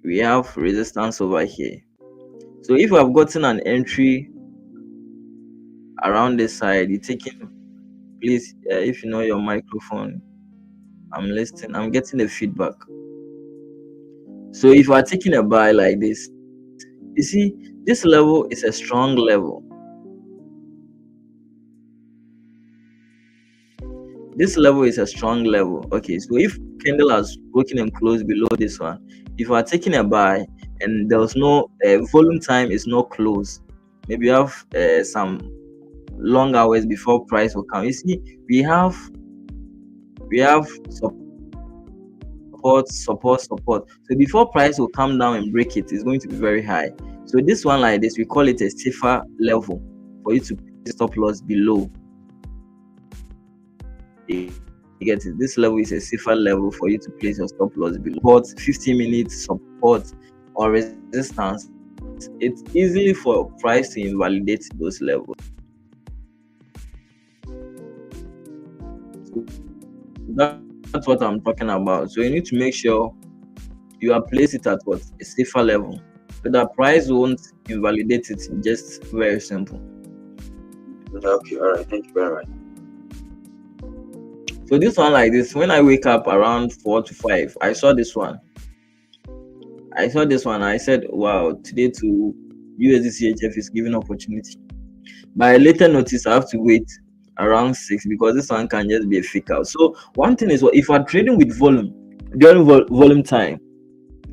We have resistance over here. So if I've gotten an entry around this side, you taking, please, if you know your microphone, I'm listening, I'm getting the feedback. So if you are taking a buy like this, you see, this level is a strong level. This level is a strong level. Okay, so if candle has broken and closed below this one, if you are taking a buy and there's no volume time is not close, maybe you have some long hours before price will come. You see, we have support. So before price will come down and break it, it's going to be very high. So this one like this, we call it a safer level for you to stop loss below. You get it? This level is a safer level for you to place your stop loss below. But 15 minutes support or resistance, it's easily for price to invalidate those levels. That's what I'm talking about. So you need to make sure you are placed it at what? A safer level, so that price won't invalidate it. Just very simple. Okay, all right, thank you very much. So this one like this, when I wake up around 4 to 5, I saw this one. I said, wow, today to USD is giving opportunity. But I later noticed I have to wait around 6 because this one can just be a fake out. So one thing is, if you are trading with volume during volume time,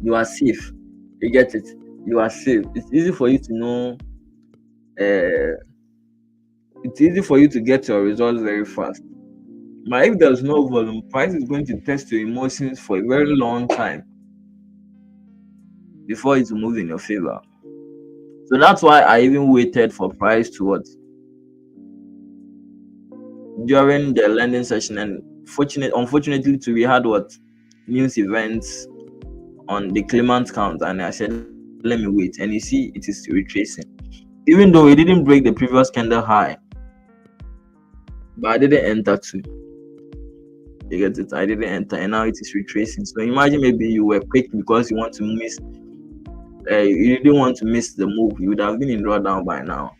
you are safe. You get it? You are safe. It's easy for you to know. It's easy for you to get your results very fast. But if there's no volume, price is going to test your emotions for a very long time before it will move in your favor. So that's why I even waited for price to what? During the lending session, and unfortunately we had what? News events on the claimant count, and I said, let me wait. And you see, it is retracing. Even though it didn't break the previous candle high, but I didn't enter too. You get it? I didn't enter, and now it is retracing. So imagine maybe you were quick because you want to miss. You didn't want to miss the move. You would have been in drawdown by now.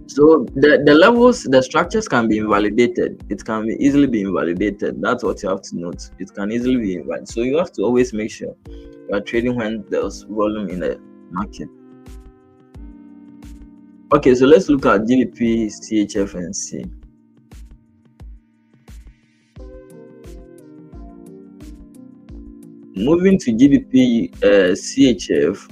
So the levels, the structures can be invalidated. It can easily be invalidated. That's what you have to note. It can easily be invalidated. So you have to always make sure you are trading when there's volume in the market. Okay, so let's look at GBP, CHF, and C. Moving to GBP, CHF.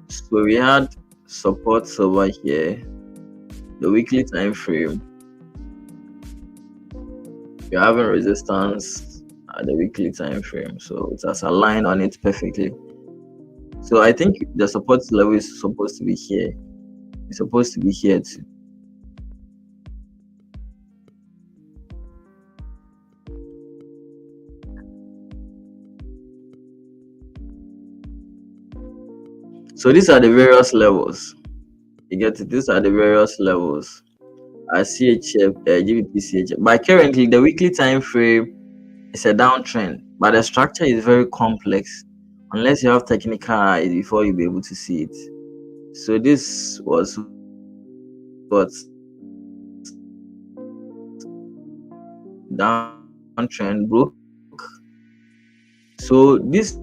So we had supports over here, the weekly time frame. You're having resistance at the weekly time frame, so it has aligned on it perfectly. So I think the support level is supposed to be here. It's supposed to be here too. So these are the various levels. You get it? These are the various levels. CHF, GBP, CHF. But currently, the weekly time frame is a downtrend, but the structure is very complex. Unless you have technical eyes before you'll be able to see it. So this was what downtrend broke. So this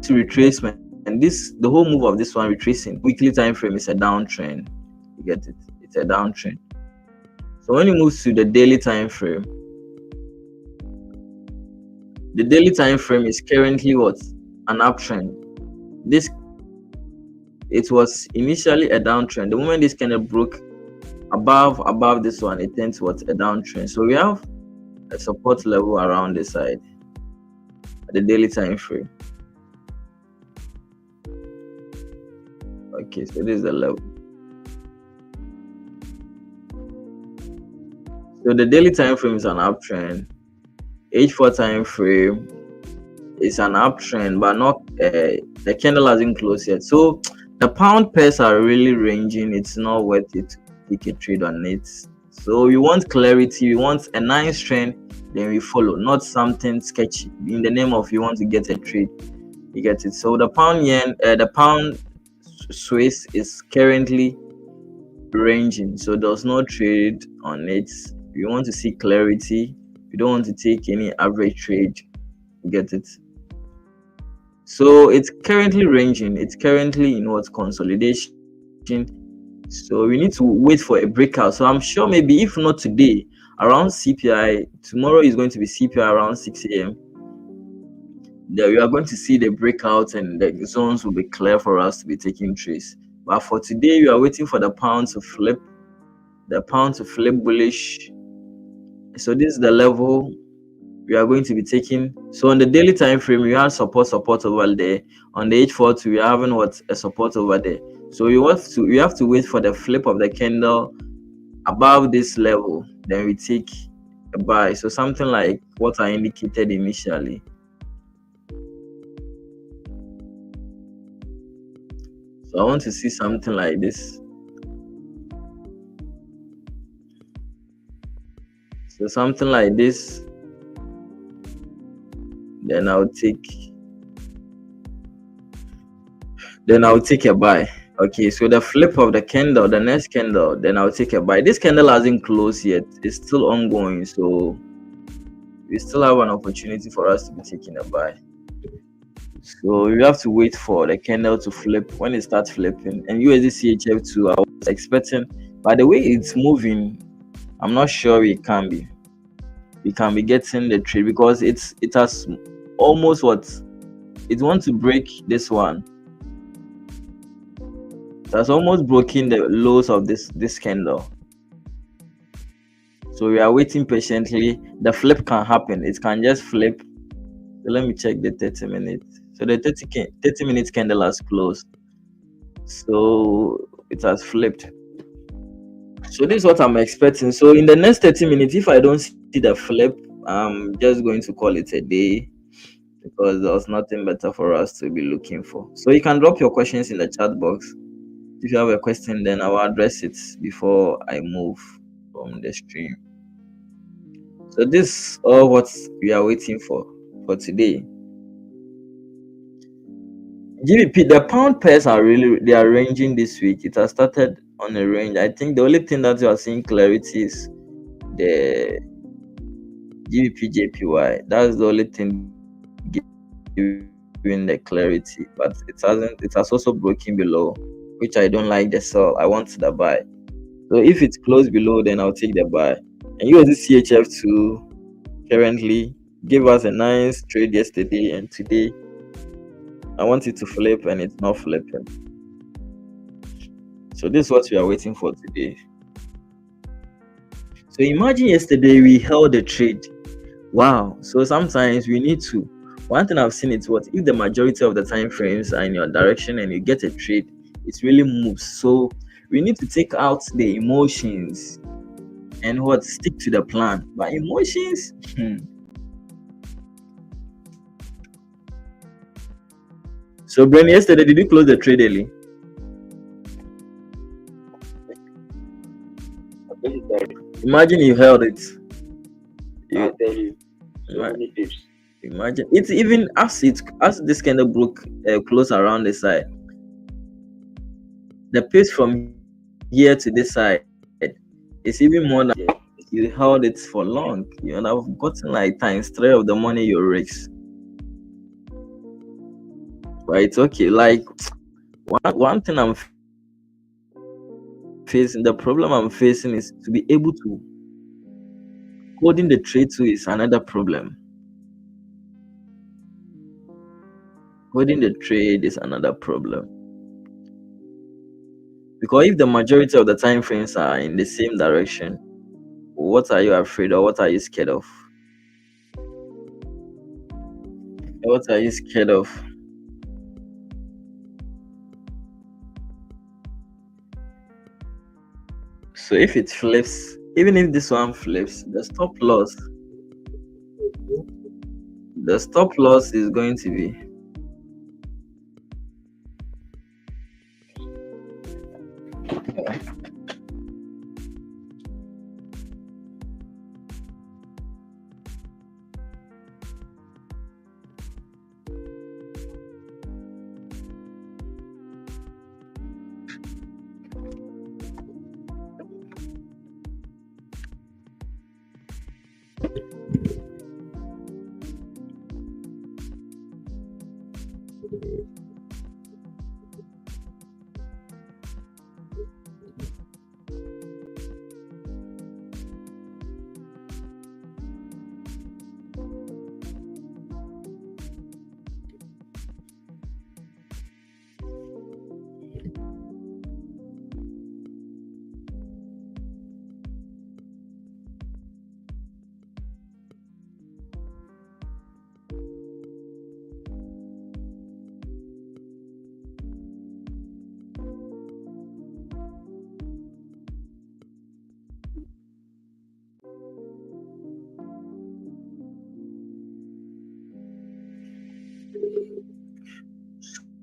retracement, and the whole move of this one retracing weekly time frame is a downtrend. You get it? It's a downtrend. So when you move to the daily time frame, the daily time frame is currently what? An uptrend. It was initially a downtrend. The moment this candle broke above this one, it turns what? A downtrend. So we have a support level around the side at the daily time frame. Okay, so this is the level. So the daily time frame is an uptrend. H4 time frame is an uptrend, but not the candle hasn't closed yet. So the pound pairs are really ranging. It's not worth it to take a trade on it. So we want clarity. We want a nice trend, then we follow, not something sketchy in the name of you want to get a trade. You get it. So the pound yen, the pound Swiss is currently ranging. So there's no trade on it. We want to see clarity. We don't want to take any average trade. You get it. So it's currently ranging. It's currently in what consolidation. So we need to wait for a breakout. So I'm sure maybe if not today, around CPI, tomorrow is going to be CPI around 6 a.m. There we are going to see the breakout and the zones will be clear for us to be taking trades. But for today, we are waiting for the pound to flip, bullish. So this is the level we are going to be taking. So on the daily time frame, we have support over there. On the H4, we are having what a support over there. So we have to wait for the flip of the candle above this level, then we take a buy. So something like what I indicated initially. So I want to see something like this. So something like this. Then I'll take a buy. Okay, so the flip of the candle, the next candle, then I'll take a buy. This candle hasn't closed yet. It's still ongoing. So we still have an opportunity for us to be taking a buy. So we have to wait for the candle to flip. When it starts flipping, and USD CHF2, I was expecting, by the way it's moving, I'm not sure we can be getting the trade because it has almost it wants to break this one. It has almost broken the lows of this candle. So we are waiting patiently. The flip can happen. It can just flip. So let me check the 30 minutes. So the 30 minutes candle has closed. So it has flipped. So this is what I'm expecting. So in the next 30 minutes, if I don't see the flip, I'm just going to call it a day because there's nothing better for us to be looking for. So you can drop your questions in the chat box. If you have a question, then I will address it before I move from the stream. So this is all what we are waiting for today. GBP, the pound pairs are ranging this week. It has started on a range. I think the only thing that you are seeing clarity is the GBP JPY. That's the only thing giving the clarity, but it has also broken below, which I don't like the sell. I want the buy. So if it's closed below, then I'll take the buy. And USD CHF2 currently gave us a nice trade yesterday, and today I want it to flip and it's not flipping. So this is what we are waiting for today. So imagine yesterday we held a trade. Wow. So sometimes we need to. One thing I've seen is if the majority of the time frames are in your direction and you get a trade, it really moves. So we need to take out the emotions and stick to the plan. But emotions, So Brian, yesterday did you close the trade early? Imagine you held it. I'll tell you. So many tips. Imagine it's even as this kind of broke close around the side. The pace from here to this side is even more than you held it for long. You have gotten like ×3 of the money you risk. But it's okay. Like one thing I'm facing, the problem I'm facing is to be able to holding the trade to is another problem. Holding the trade is another problem. Because if the majority of the time frames are in the same direction, what are you afraid of? What are you scared of? What are you scared of? So if it flips, even if this one flips, the stop loss is going to be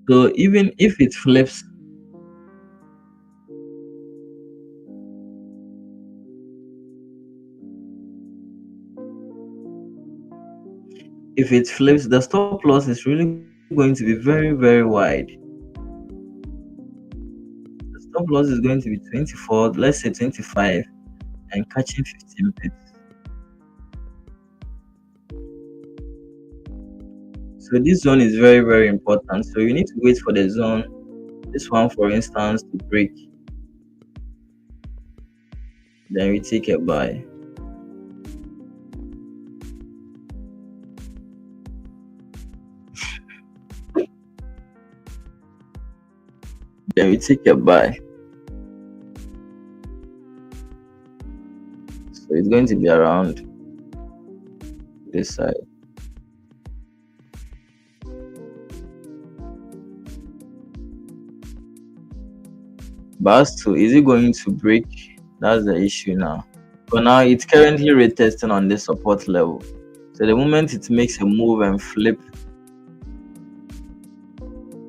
so even if it flips, the stop loss is really going to be very, very wide. The stop loss is going to be 24, let's say 25, and catching 15 pips. So this zone is very, very important. So you need to wait for the zone, this one for instance, to break. Then we take a buy. Then we take a buy. So it's going to be around this side. But as to, is it going to break? That's the issue now. For now, it's currently retesting on this support level. So the moment it makes a move and flip,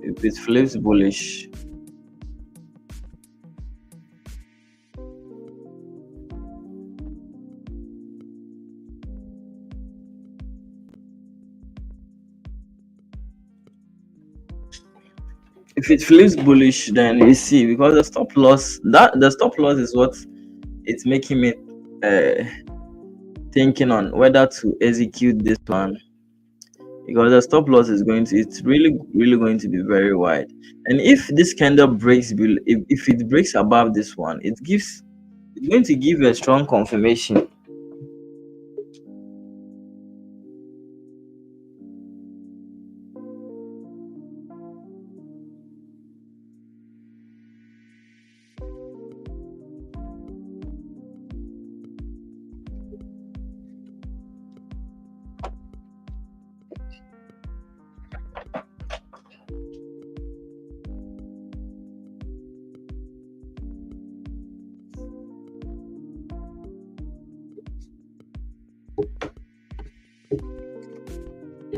if it flips bullish, then you see, because the stop loss is what it's making me thinking on whether to execute this one, because the stop loss is it's really going to be very wide. And if this candle breaks if it breaks above this one, it's going to give a strong confirmation.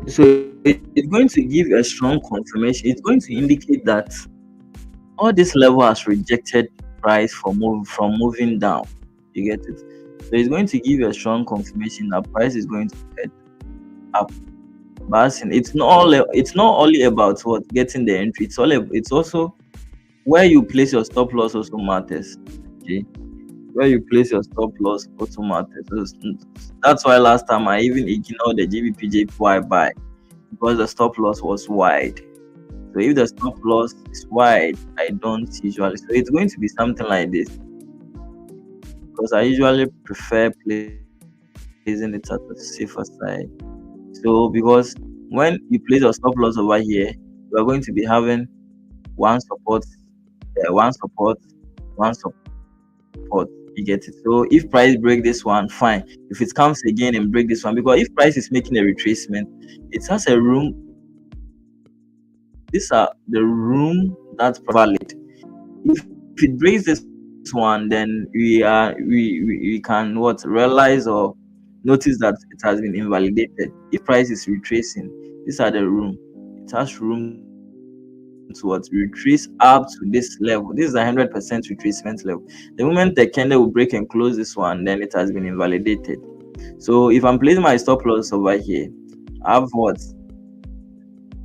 So it's going to give a strong confirmation. It's going to indicate that all this level has rejected price from moving down. You get it? So it's going to give a strong confirmation that price is going to head up. But it's not only about what getting the entry. It's also where you place your stop loss also matters. Okay, where you place your stop loss also matters. That's why last time I even ignored the GBP buy, because the stop loss was wide. So if the stop loss is wide, I don't usually. So it's going to be something like this, because I usually prefer placing it at the safer side. So because when you place your stop loss over here, you are going to be having one support, one support, one support. You get it? So if price break this one, fine. If it comes again and break this one, because if price is making a retracement, it has a room These are the room that's valid. If it breaks this one, then we can what realize or notice that it has been invalidated. If price is retracing, these are the room. It has room to what retrace up to this level. This is a 100% retracement level. The moment the candle will break and close this one, then it has been invalidated. So if I'm placing my stop loss over here, I have what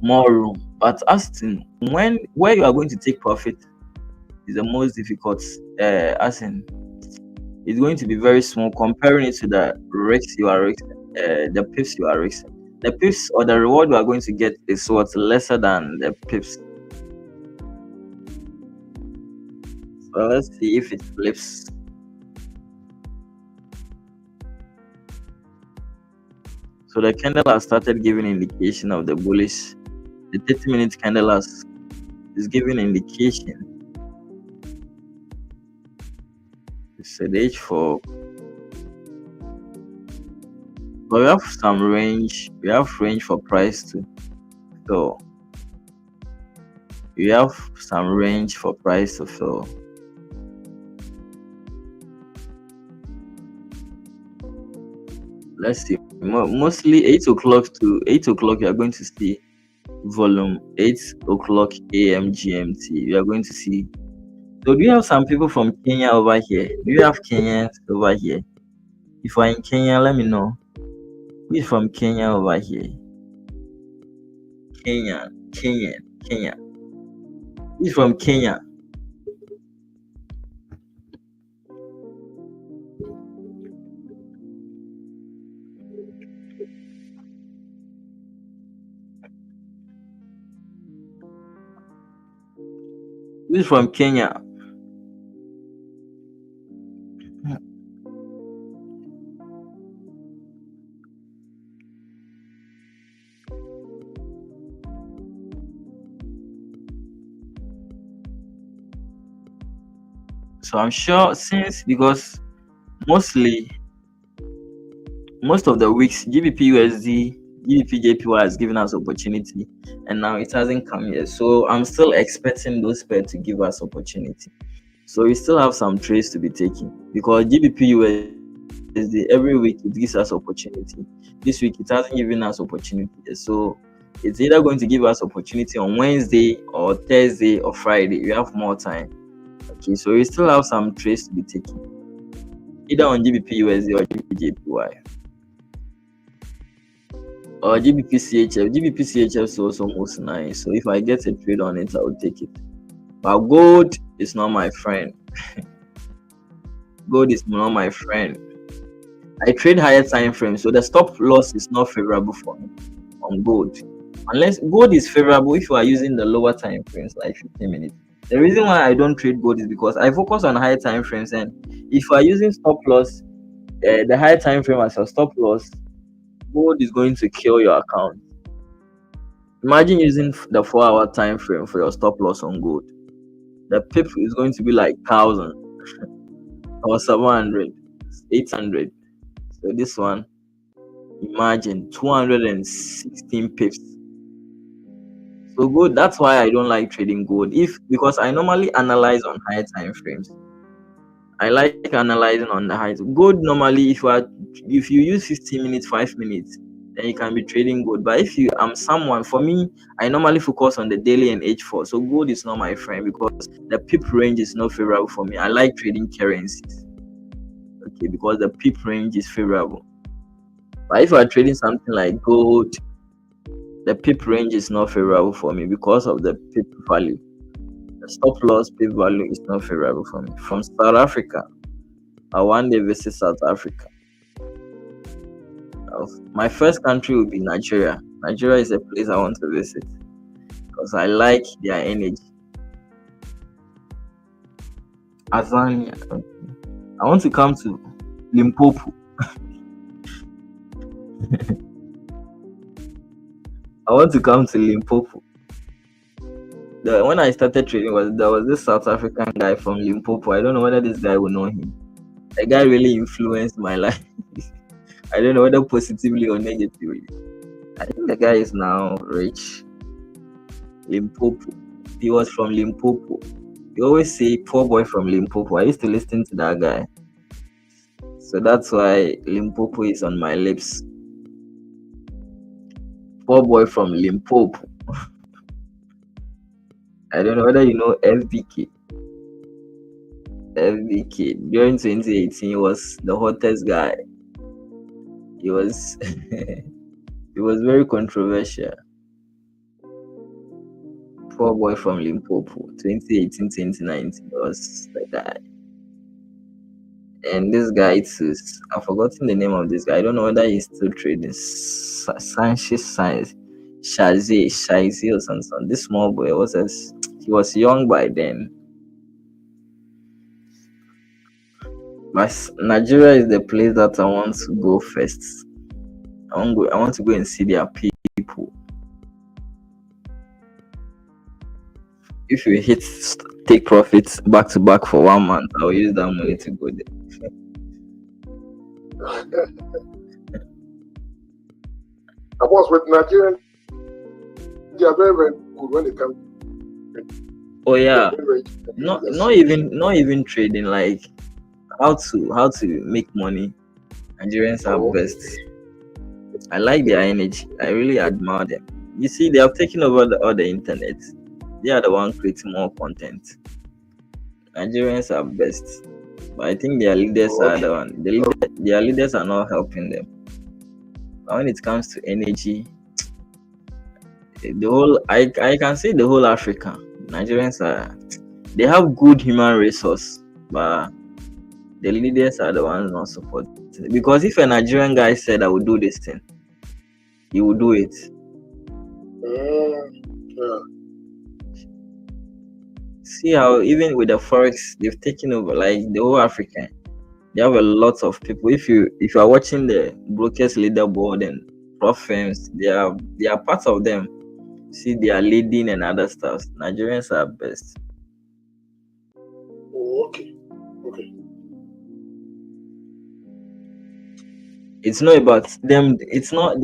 more room. But asking where you are going to take profit is the most difficult. Asking it's going to be very small comparing it to the risks you are risking, the pips you are risking. The pips or the reward you are going to get is what's lesser than the pips. So let's see if it flips. So the candle has started giving indication of the bullish. The 30-minute candle is giving indication. It's a H4. But we have some range. We have range for price too. So we have some range for price to fill. Let's see. Mostly 8 o'clock to 8 o'clock. You are going to see volume 8 o'clock a.m. GMT. You are going to see. So do you have some people from Kenya over here? Do you have Kenyans over here? If you are in Kenya, let me know. Who is from Kenya over here? Kenya. Who is from Kenya? Who is from Kenya? So I'm sure because mostly most of the weeks GBP USD, GBP JPY has given us opportunity and now it hasn't come yet. So I'm still expecting those pairs to give us opportunity. So we still have some trades to be taken because GBP USD every week it gives us opportunity. This week it hasn't given us opportunity. So it's either going to give us opportunity on Wednesday or Thursday or Friday. We have more time. Okay, so we still have some trades to be taken. Either on GBP USD or GBP JPY. Or GBP CHF. GBP CHF is also almost nice. So if I get a trade on it, I will take it. But gold is not my friend. Gold is not my friend. I trade higher time frames, so the stop loss is not favorable for me on gold. Unless gold is favorable if you are using the lower time frames, like 15 minutes. The reason why I don't trade gold is because I focus on higher time frames, and if you are using stop loss, the higher time frame as your stop loss, gold is going to kill your account. Imagine using the 4-hour time frame for your stop loss on gold. The pip is going to be like 1,000 or 700, 800. So this one, imagine 216 pips. So gold, that's why I don't like trading gold. Because I normally analyze on higher time frames. I like analyzing on the height. Gold normally, if you use 15 minutes, 5 minutes, then you can be trading gold. But if for me, I normally focus on the daily and H4. So gold is not my friend because the pip range is not favorable for me. I like trading currencies. Okay, because the pip range is favorable. But if you are trading something like gold, the pip range is not favorable for me because of the pip value. The stop loss pip value is not favorable for me. From South Africa, I one day visit South Africa. My first country will be Nigeria. Nigeria is a place I want to visit because I like their energy. Azania. I want to come to Limpopo. I want to come to Limpopo. When I started trading, there was this South African guy from Limpopo. I don't know whether this guy will know him. The guy really influenced my life. I don't know whether positively or negatively. I think the guy is now rich. Limpopo. He was from Limpopo. You always say poor boy from Limpopo. I used to listen to that guy. So that's why Limpopo is on my lips. Poor boy from Limpopo. I don't know whether you know FBK. FBK during 2018 he was the hottest guy. He was he was very controversial. Poor boy from Limpopo, 2018, 2019 was the guy. And this guy too, I've forgotten the name of this guy. I don't know whether he's still trading. Sanchez Science, Shazi or something. This small boy he was young by then. But Nigeria is the place that I want to go first. I want to go and see their people. If you take profits back to back for 1 month, I'll use that money to go there. Of course, with Nigerians, they are very, very good when it comes. Oh yeah, not even trading, like how to make money. Nigerians are best. I like their energy. I really admire them. You see, they have taken over the internet. They are the one creating more content. Nigerians are best, but I think their leaders are the one. Their leaders are not helping them. But when it comes to energy, I can say the whole Africa. Nigerians they have good human resource, but the leaders are the ones not supporting. Because if a Nigerian guy said I would do this thing, he will do it. See how even with the Forex, they've taken over like the whole African. They have a lot of people. If you are watching the brokers leaderboard and prop firms, they are part of them. See, they are leading and other stuff. Nigerians are best. Oh, okay. It's not about them. It's not.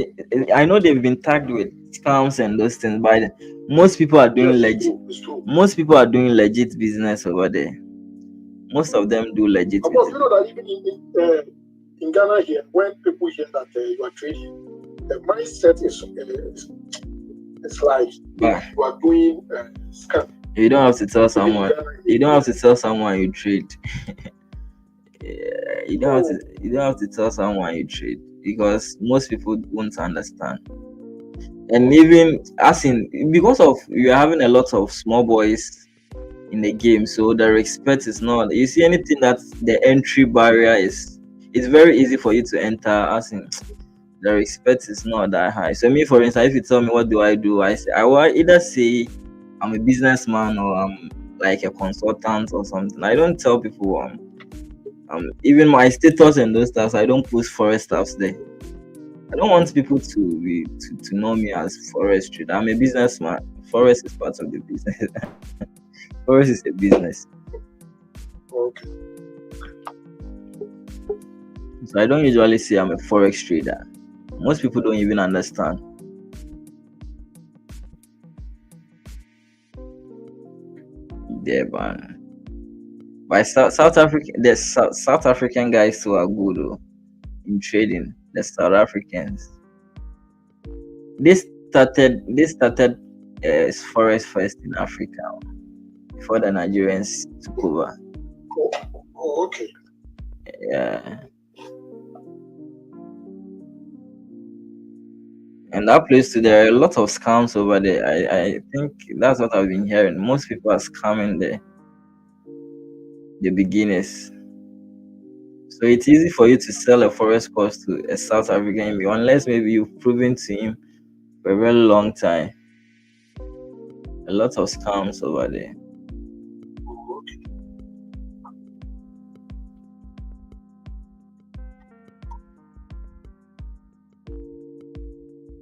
I know they've been tagged with scams and those things, but most people are doing legit. Most people are doing legit business over there. Most of them do legit. Of course, you know that even in Ghana here, when people hear that you are trading, the mindset is like you are doing scam. You don't have to tell someone. You don't have to tell someone you trade. You don't have to tell someone you trade because most people won't understand. And even because of you're having a lot of small boys in the game, so the respect is not. You see anything that the entry barrier is, it's very easy for you to enter. The respect is not that high. So me, for instance, if you tell me what do, I will either say I'm a businessman or I'm like a consultant or something. I don't tell people even my status and those stuff. I don't post Forex stuff there. I don't want people to know me as Forex trader. I'm a businessman. Forex is part of the business. Forex is a business. Okay. So I don't usually say I'm a Forex trader. Most people don't even understand. Yeah, man. By South African guys who are good in trading. The South Africans. They started Forex first in Africa before the Nigerians took over. Oh, okay. Yeah. And that place too, there are a lot of scams over there. I think that's what I've been hearing. Most people are scamming the beginners. So it's easy for you to sell a Forex course to a South African unless maybe you've proven to him for a very long time. A lot of scams over there.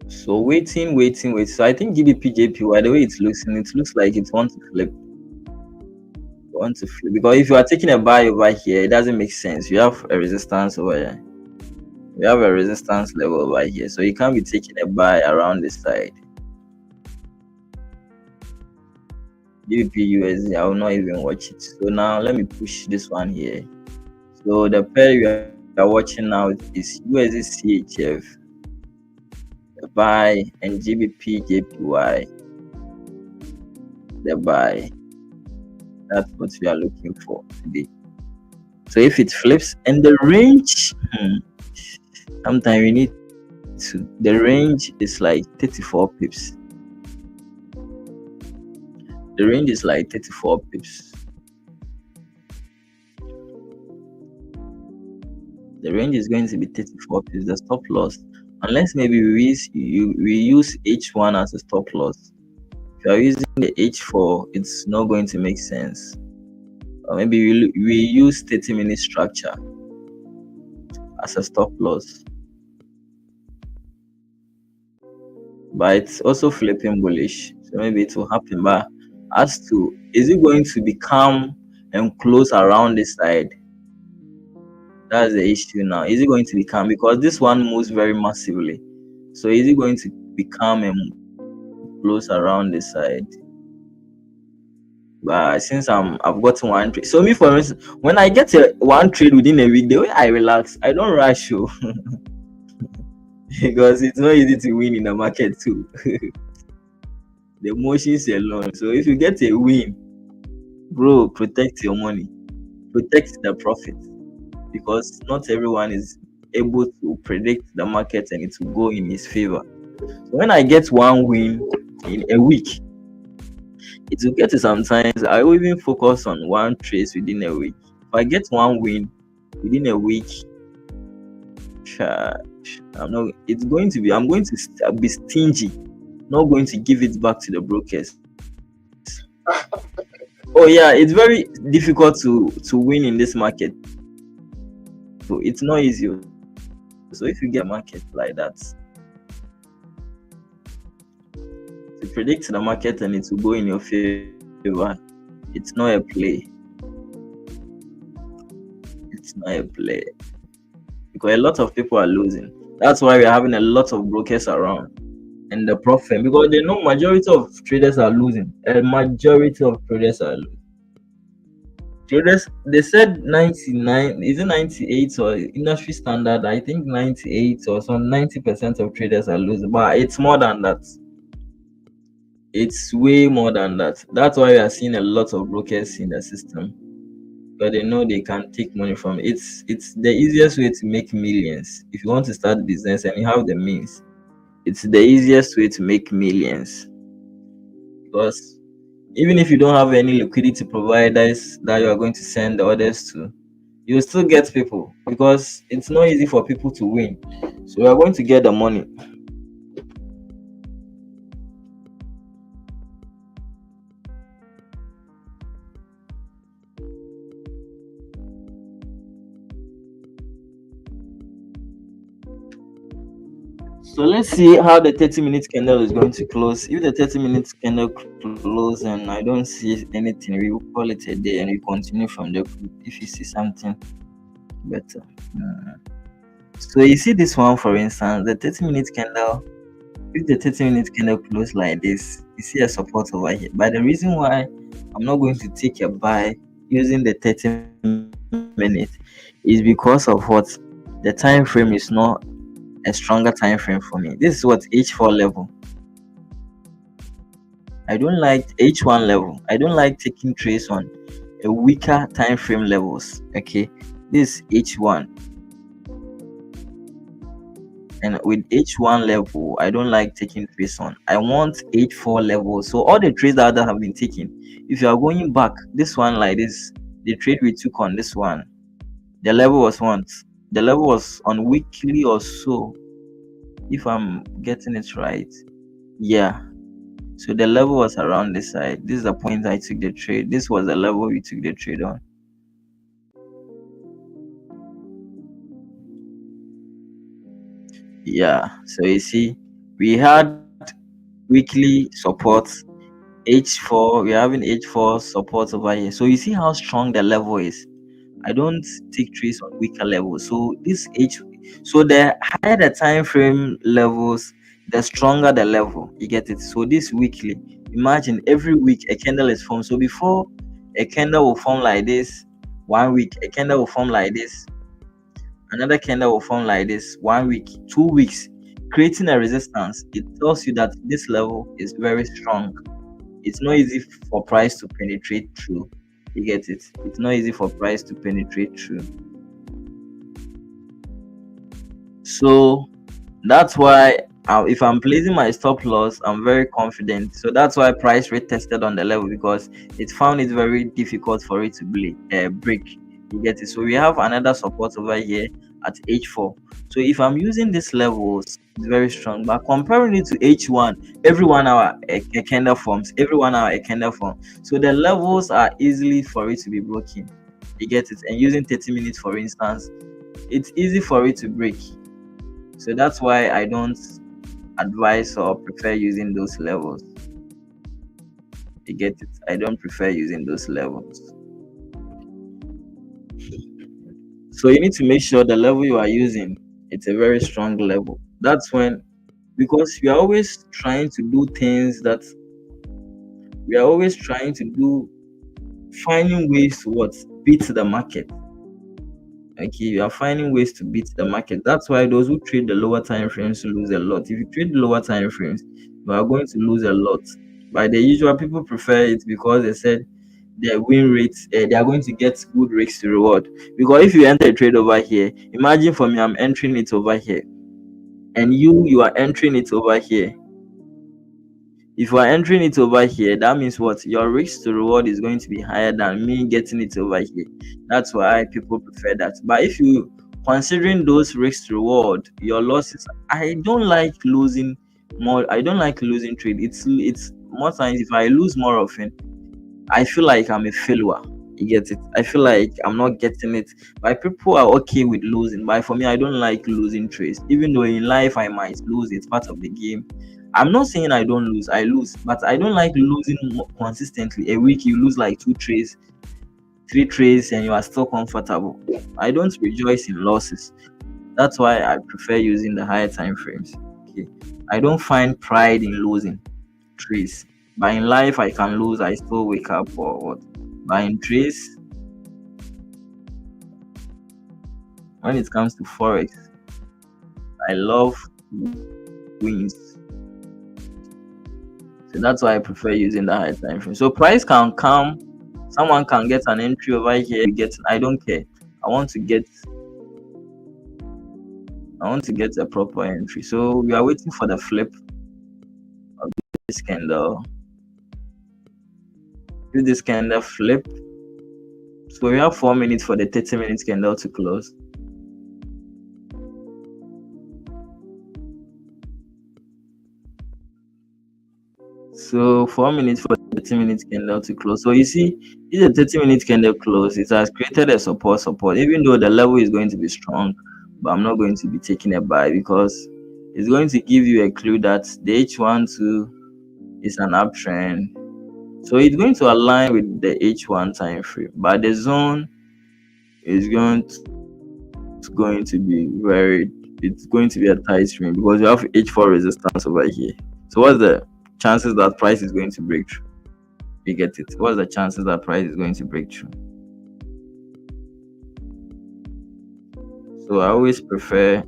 So waiting. So I think GBP the way it looks like it wants to flip. Because if you are taking a buy over here, it doesn't make sense. You have a resistance over here. You have a resistance level over here, so you can't be taking a buy around this side. GBP USD. I will not even watch it. So now let me push this one here. So the pair you are watching now is USD CHF, the buy, and GBP JPY, the buy. That's what we are looking for today. So if it flips and the range, sometimes we need to. The range is like 34 pips. The range is like 34 pips. The range is going to be 34 pips. The stop loss, unless maybe we use H1 as a stop loss. If you are using the H4, it's not going to make sense. Or maybe we use 30-minute structure as a stop loss. But it's also flipping bullish, so maybe it will happen. But as to, is it going to become and close around this side? That's the issue now. Is it going to become, because this one moves very massively, so is it going to become and close around this side? But since I've got one trade, so me, for instance, when I get one trade within a week, the way I relax, I don't rush you. Because it's not easy to win in the market too. The emotions alone. So if you get a win, bro, protect your money, protect the profit, because not everyone is able to predict the market and it will go in his favor. So when I get one win in a week, it will get to sometimes I will even focus on one trade within a week. If I get one win within a week, I'm going to be stingy, not going to give it back to the brokers. Oh yeah, it's very difficult to win in this market. So it's not easy. So if you get a market like that, to predict the market and it will go in your favor, it's not a play. It's not a play. Because a lot of people are losing. That's why we're having a lot of brokers around. And the profit, because they know majority of traders are losing. A majority of traders are losing. Traders, they said 99, is it 98 or industry standard? I think 98 or some 90% of traders are losing, but it's more than that. It's way more than that. That's why we are seeing a lot of brokers in the system, because they know they can take money from it. It's the easiest way to make millions. If you want to start business and you have the means, it's the easiest way to make millions. Because even if you don't have any liquidity providers that you are going to send the orders to, you still get people, because it's not easy for people to win. So you are going to get the money. So let's see how the 30-minute candle is going to close. If the 30-minute candle close and I don't see anything, we will call it a day and we continue from there. If you see something better. So you see this one, for instance, the 30-minute candle. If the 30-minute candle close like this, you see a support over here. But the reason why I'm not going to take a buy using the 30-minute is because of what? The time frame is not a stronger time frame for me. This is what H4 level. I don't like H1 level. I don't like taking trades on a weaker time frame levels. Okay, this H1. And with H1 level, I don't like taking trades on. I want H4 level. So all the trades that have been taken, if you are going back, this one like this, the trade we took on this one, the level was once. The level was on weekly or so, if I'm getting it right. Yeah. So the level was around this side. This is the point I took the trade. This was the level we took the trade on. Yeah. So you see, we had weekly support H4. We're having H4 support over here. So you see how strong the level is. I don't take trades on weaker levels. So this so the higher the time frame levels, the stronger the level. You get it. So this weekly, Imagine every week a candle is formed. So before a candle will form like this, 1 week, a candle will form like this, another candle will form like this, 1 week, 2 weeks, creating a resistance. It tells you that this level is very strong. It's not easy for price to penetrate through. You get it? It's not easy for price to penetrate through. So that's why if I'm placing my stop loss, I'm very confident. So that's why price rate tested on the level, because it found it very difficult for it to break. You get it? So we have another support over here at H4. So if I'm using these levels, it's very strong. But comparing it to H1, every 1 hour a candle forms. Every 1 hour a candle forms. So the levels are easily for it to be broken. You get it? And using 30 minutes, for instance, it's easy for it to break. So that's why I don't advise or prefer using those levels. You get it? I don't prefer using those levels. So you need to make sure the level you are using, it's a very strong level. That's when, because we are always trying to do things that we are always trying to do, finding ways to what, beat the market. Okay, you are finding ways to beat the market. That's why those who trade the lower time frames lose a lot. If you trade the lower time frames, you are going to lose a lot. But the usual people prefer it because they said their win rates, they are going to get good risks to reward. Because if you enter a trade over here, imagine for me, I'm entering it over here, and you are entering it over here. If you are entering it over here, that means what? Your risk to reward is going to be higher than me getting it over here. That's why people prefer that. But if you considering those risk to reward, your losses, I don't like losing more. I don't like losing trade. It's more times if I lose more often, I feel like I'm a failure. You get it? I feel like I'm not getting it. But people are okay with losing. But for me, I don't like losing trades. Even though in life I might lose, it's part of the game. I'm not saying I don't lose. I lose, but I don't like losing consistently. A week you lose like 2 trades, 3 trades, and you are still comfortable. I don't rejoice in losses. That's why I prefer using the higher time frames. Okay. I don't find pride in losing trades. But in life, I can lose, I still wake up or what. But in trades, when it comes to Forex, I love wins. So that's why I prefer using the high time frame. So price can come, someone can get an entry over here, I don't care. I want to get a proper entry. So we are waiting for the flip of this candle. If this candle flip, so we have 4 minutes for the 30 minutes candle to close. So 4 minutes for 30 minutes candle to close. So you see, if the 30 minutes candle close, it has created a support, even though the level is going to be strong, but I'm not going to be taking a buy because it's going to give you a clue that the H12 is an uptrend. So it's going to align with the H1 time frame, but the zone is going to be it's going to be a tight stream because you have H4 resistance over here. So what's the chances that price is going to break through? You get it? What's the chances that price is going to break through? So I always prefer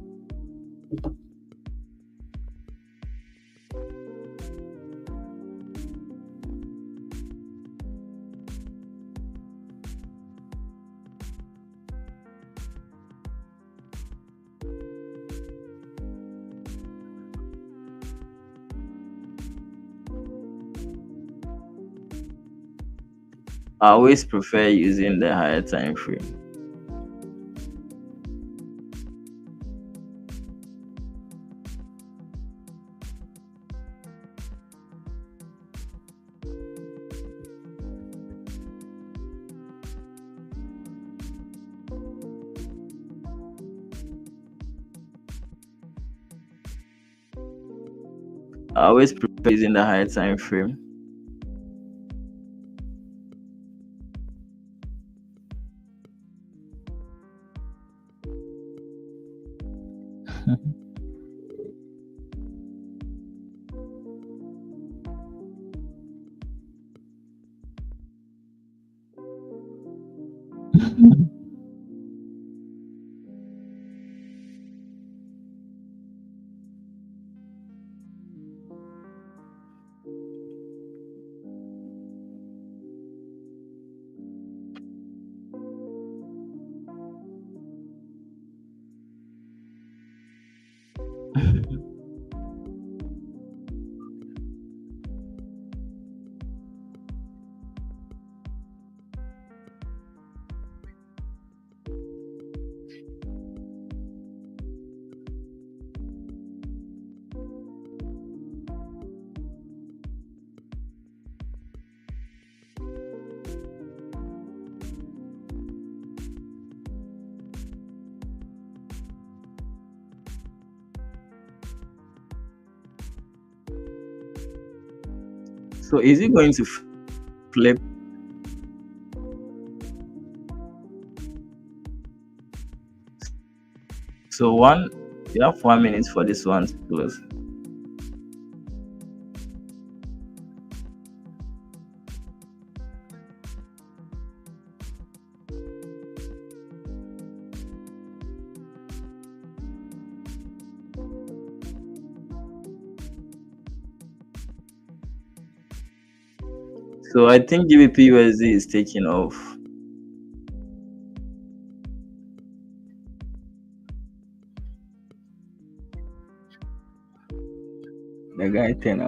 using the higher time frame. I always prefer using the higher time frame. So is it going to flip? So you have 1 minute for this one to close. So I think GBP USD is taking off. The guy 10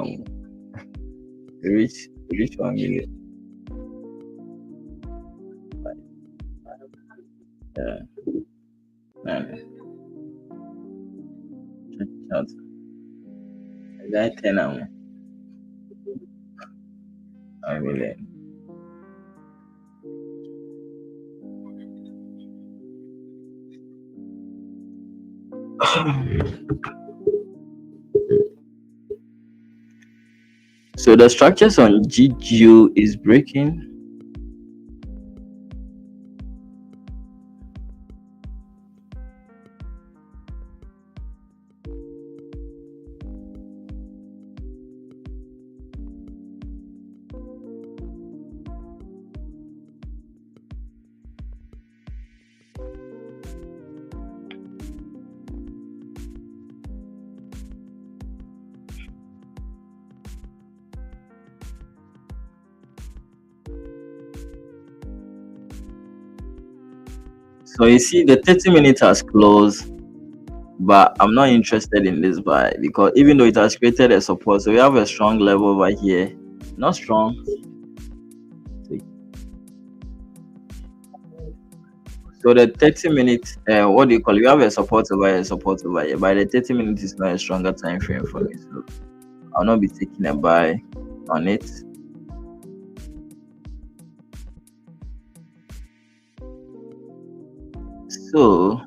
reach 1 million. Yeah. Man. Check it out. The guy 10 1 million. So the structures on GGU is breaking. So you see the 30 minutes has closed, but I'm not interested in this buy because even though it has created a support, so we have a strong level over here. Not strong. So the 30 minutes, what do you call it? We have a support over here. By the 30 minutes is not a stronger time frame for me. So I'll not be taking a buy on it. So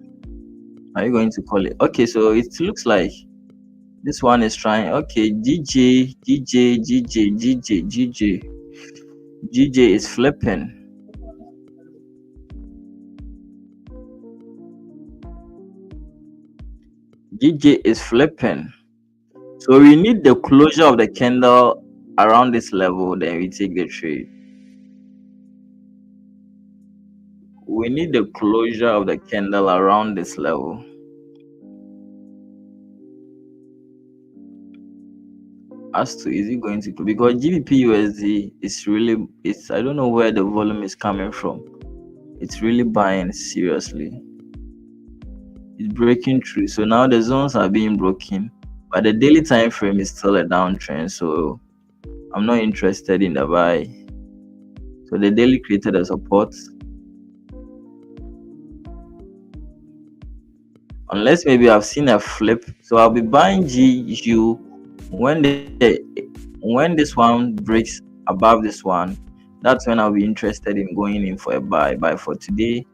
are you going to call it? Okay, so it looks like this one is trying. Okay, GJ is flipping. GJ is flipping. So we need the closure of the candle around this level, then we take the trade. We need the closure of the candle around this level. As to is it going to, because GBP USD is really, I don't know where the volume is coming from. It's really buying seriously. It's breaking through. So now the zones are being broken, but the daily time frame is still a downtrend. So I'm not interested in the buy. So the daily created a support. Unless maybe I've seen a flip. So I'll be buying GU when this one breaks above this one. That's when I'll be interested in going in for a buy. But for today,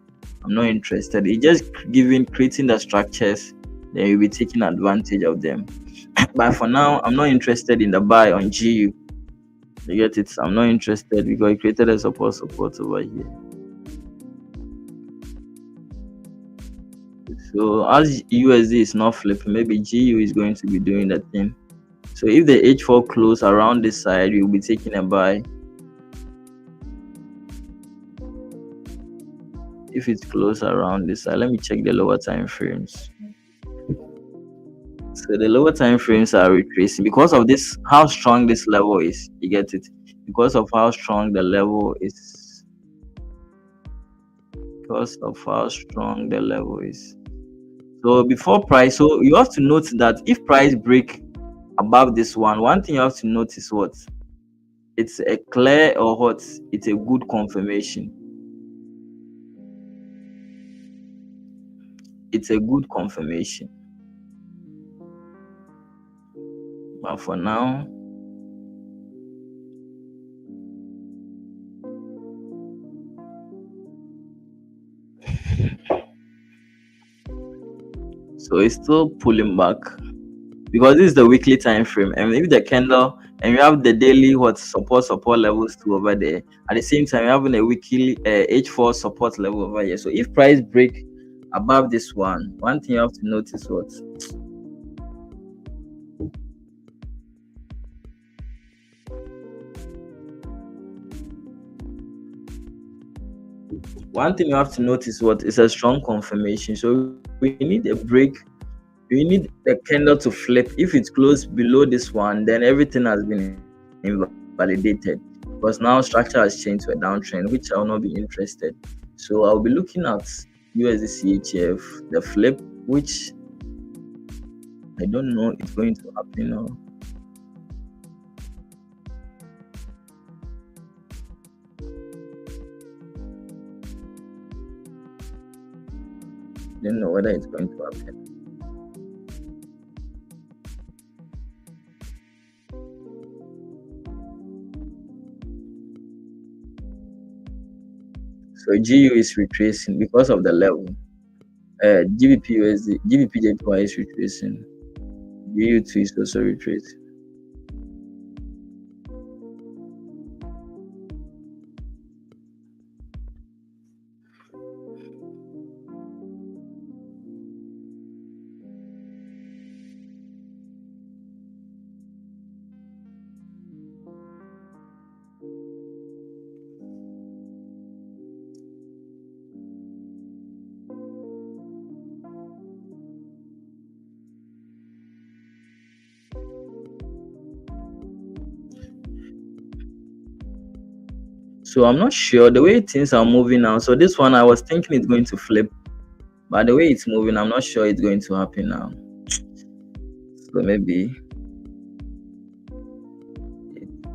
I'm not interested. It's just creating the structures, then you'll be taking advantage of them. But for now, I'm not interested in the buy on GU. You get it? I'm not interested because it created a support over here. So as USD is not flipping, maybe GU is going to be doing that thing. So if the H4 close around this side, you'll be taking a buy. If it's close around this, let me check the lower time frames. So the lower time frames are retracing because of this, how strong this level is. You get it? Because of how strong the level is. Because of how strong the level is. So before price, so you have to note that if price break above this one thing you have to notice what? It's a clear or what? It's a good confirmation. It's a good confirmation. But for now, so it's still pulling back because this is the weekly time frame, and if the candle and you have the daily what support levels too over there, at the same time you're having a weekly H4 support level over here. So if price break above this one thing you have to notice what? One thing you have to notice what is a strong confirmation. So we need a break. We need the candle to flip. If it's closed below this one, then everything has been invalidated because now structure has changed to a downtrend, which I will not be interested. So I'll be looking at USD CHF, the flip, which I don't know it's going to happen now. Don't know whether it's going to happen. So GU is retracing because of the level. GBP USD, GBP JPY is retracing. GU2 is also retracing. So I'm not sure the way things are moving now. So this one I was thinking it's going to flip, but the way it's moving, I'm not sure it's going to happen now. So maybe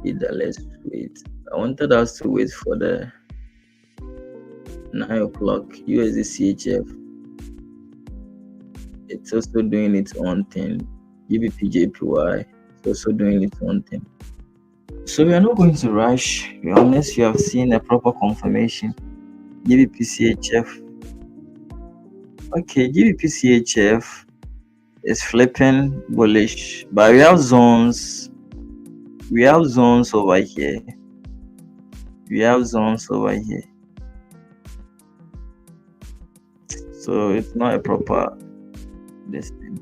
either let's wait. I wanted us to wait for the 9 o'clock USD CHF. It's also doing its own thing. GBP JPY is also doing its own thing. So we are not going to rush unless you have seen a proper confirmation. GBP CHF. Okay, GBP CHF is flipping bullish, but we have zones. We have zones over here. We have zones over here. So it's not a proper distance.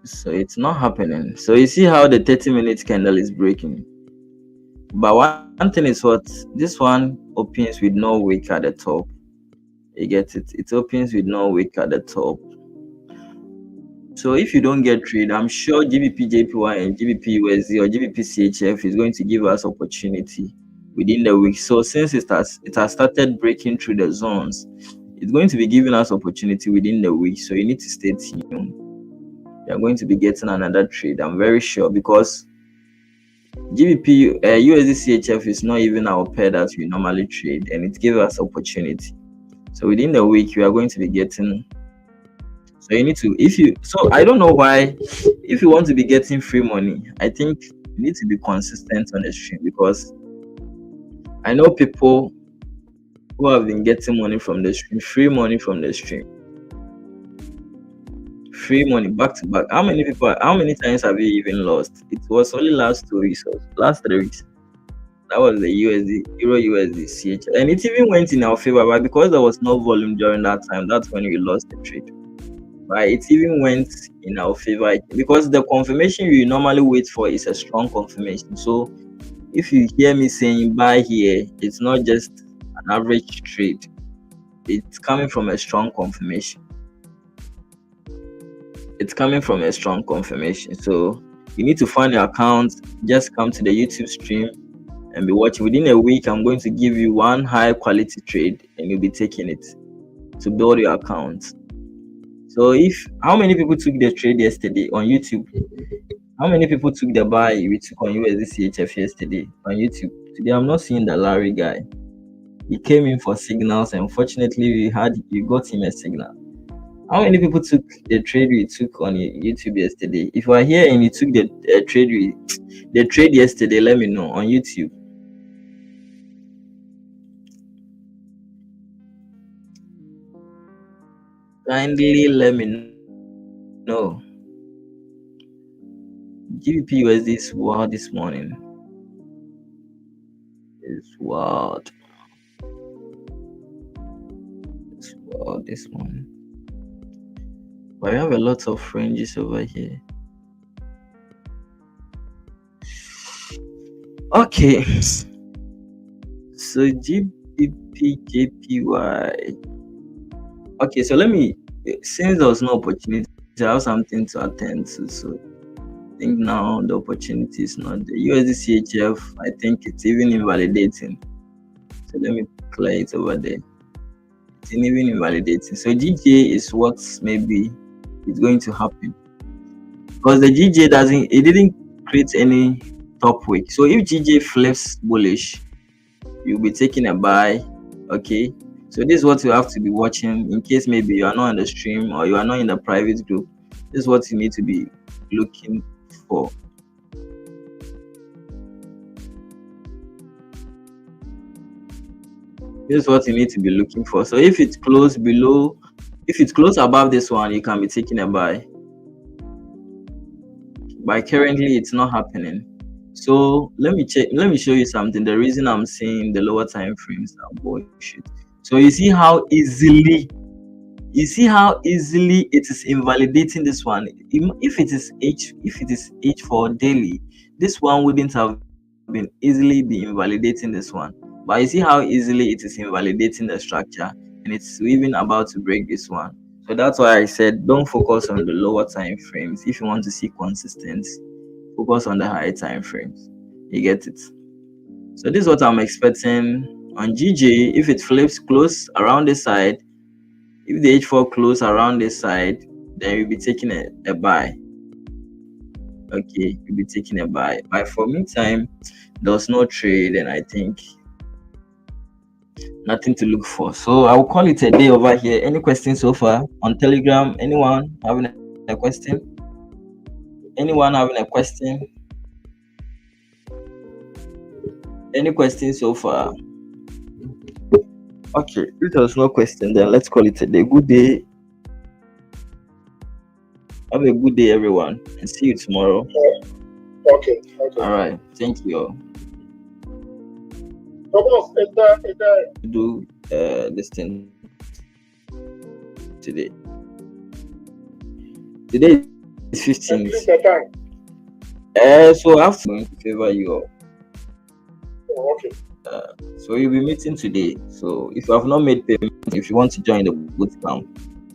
So it's not happening. So you see how the 30-minute candle is breaking. But one thing is what this one opens with no wick at the top. You get it? It opens with no wick at the top. So if you don't get trade, I'm sure GBP JPY and GBP USD or GBP CHF is going to give us opportunity within the week. So since it has started breaking through the zones, it's going to be giving us opportunity within the week. So you need to stay tuned. You're going to be getting another trade, I'm very sure, because GBP USD CHF is not even our pair that we normally trade, and it gives us opportunity. So within the week, we are going to be getting. So you need to, so I don't know why, if you want to be getting free money, I think you need to be consistent on the stream, because I know people who have been getting money from the stream, free money from the stream. Free money back to back. How many times have you even lost? It was only last 2 weeks or last 3 weeks. That was the USD, Euro USD CH. And it even went in our favor, but because there was no volume during that time, that's when we lost the trade. But it even went in our favor because the confirmation we normally wait for is a strong confirmation. So if you hear me saying buy here, it's not just an average trade, it's coming from a strong confirmation. It's coming from a strong confirmation. So you need to find your account, just come to the YouTube stream and be watching. Within a week, I'm going to give you one high quality trade and you'll be taking it to build your account. So how many people took the trade yesterday on YouTube? How many people took the buy we took on USD CHF yesterday on YouTube? Today I'm not seeing the Larry guy. He came in for signals. Unfortunately, we got him a signal. How many people took the trade we took on YouTube yesterday? If you are here and you took the trade yesterday, let me know on YouTube. Kindly let me know. GBP USD is wild this morning. It's wild. It's wild this morning. But we have a lot of ranges over here. Okay. So GBP JPY. Okay, so since there was no opportunity, I have something to attend to. So I think now the opportunity is not the USD CHF. I think it's even invalidating. So let me clear it over there. It's even invalidating. So GJ is what maybe is going to happen because the GJ didn't create any top wick. So if GJ flips bullish, you'll be taking a buy. Okay. So this is what you have to be watching in case maybe you are not on the stream or you are not in the private group. This is what you need to be looking for. This is what you need to be looking for. So if it's close above this one, you can be taking a buy. But currently it's not happening. So let me show you something. The reason I'm saying the lower time frames are bullshit. So you see how easily it is invalidating this one. If it is H4 daily, this one wouldn't have been easily be invalidating this one. But you see how easily it is invalidating the structure, and it's even about to break this one. So that's why I said don't focus on the lower time frames. If you want to see consistency, focus on the high time frames. You get it? So this is what I'm expecting on GJ. If it flips close around this side, if the H4 close around this side, then you'll be taking a buy. Okay, you'll be taking a buy. But for meantime, there's no trade, and I think nothing to look for. So I will call it a day over here. Any questions so far on Telegram? Anyone having a question? Anyone having a question? Any questions so far? Okay, if there's no question, then let's call it a day. Good day. Have a good day, everyone, and see you tomorrow. Okay. All right. Thank you all. Do this thing today. Today is 15th. So I have to favor you all. Okay. So you'll be meeting today. So if you have not made payment, if you want to join the bootcamp,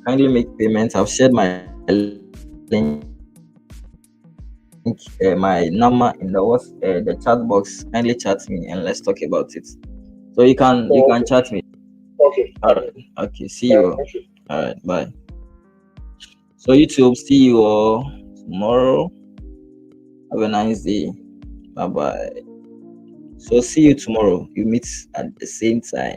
kindly make payments. I've shared my link, my number in the chat box. Kindly chat me and let's talk about it. So you can chat me. Okay. All right. Okay. See you. All right. Bye. So YouTube, see you all tomorrow. Have a nice day. Bye bye. So see you tomorrow. You meet at the same time.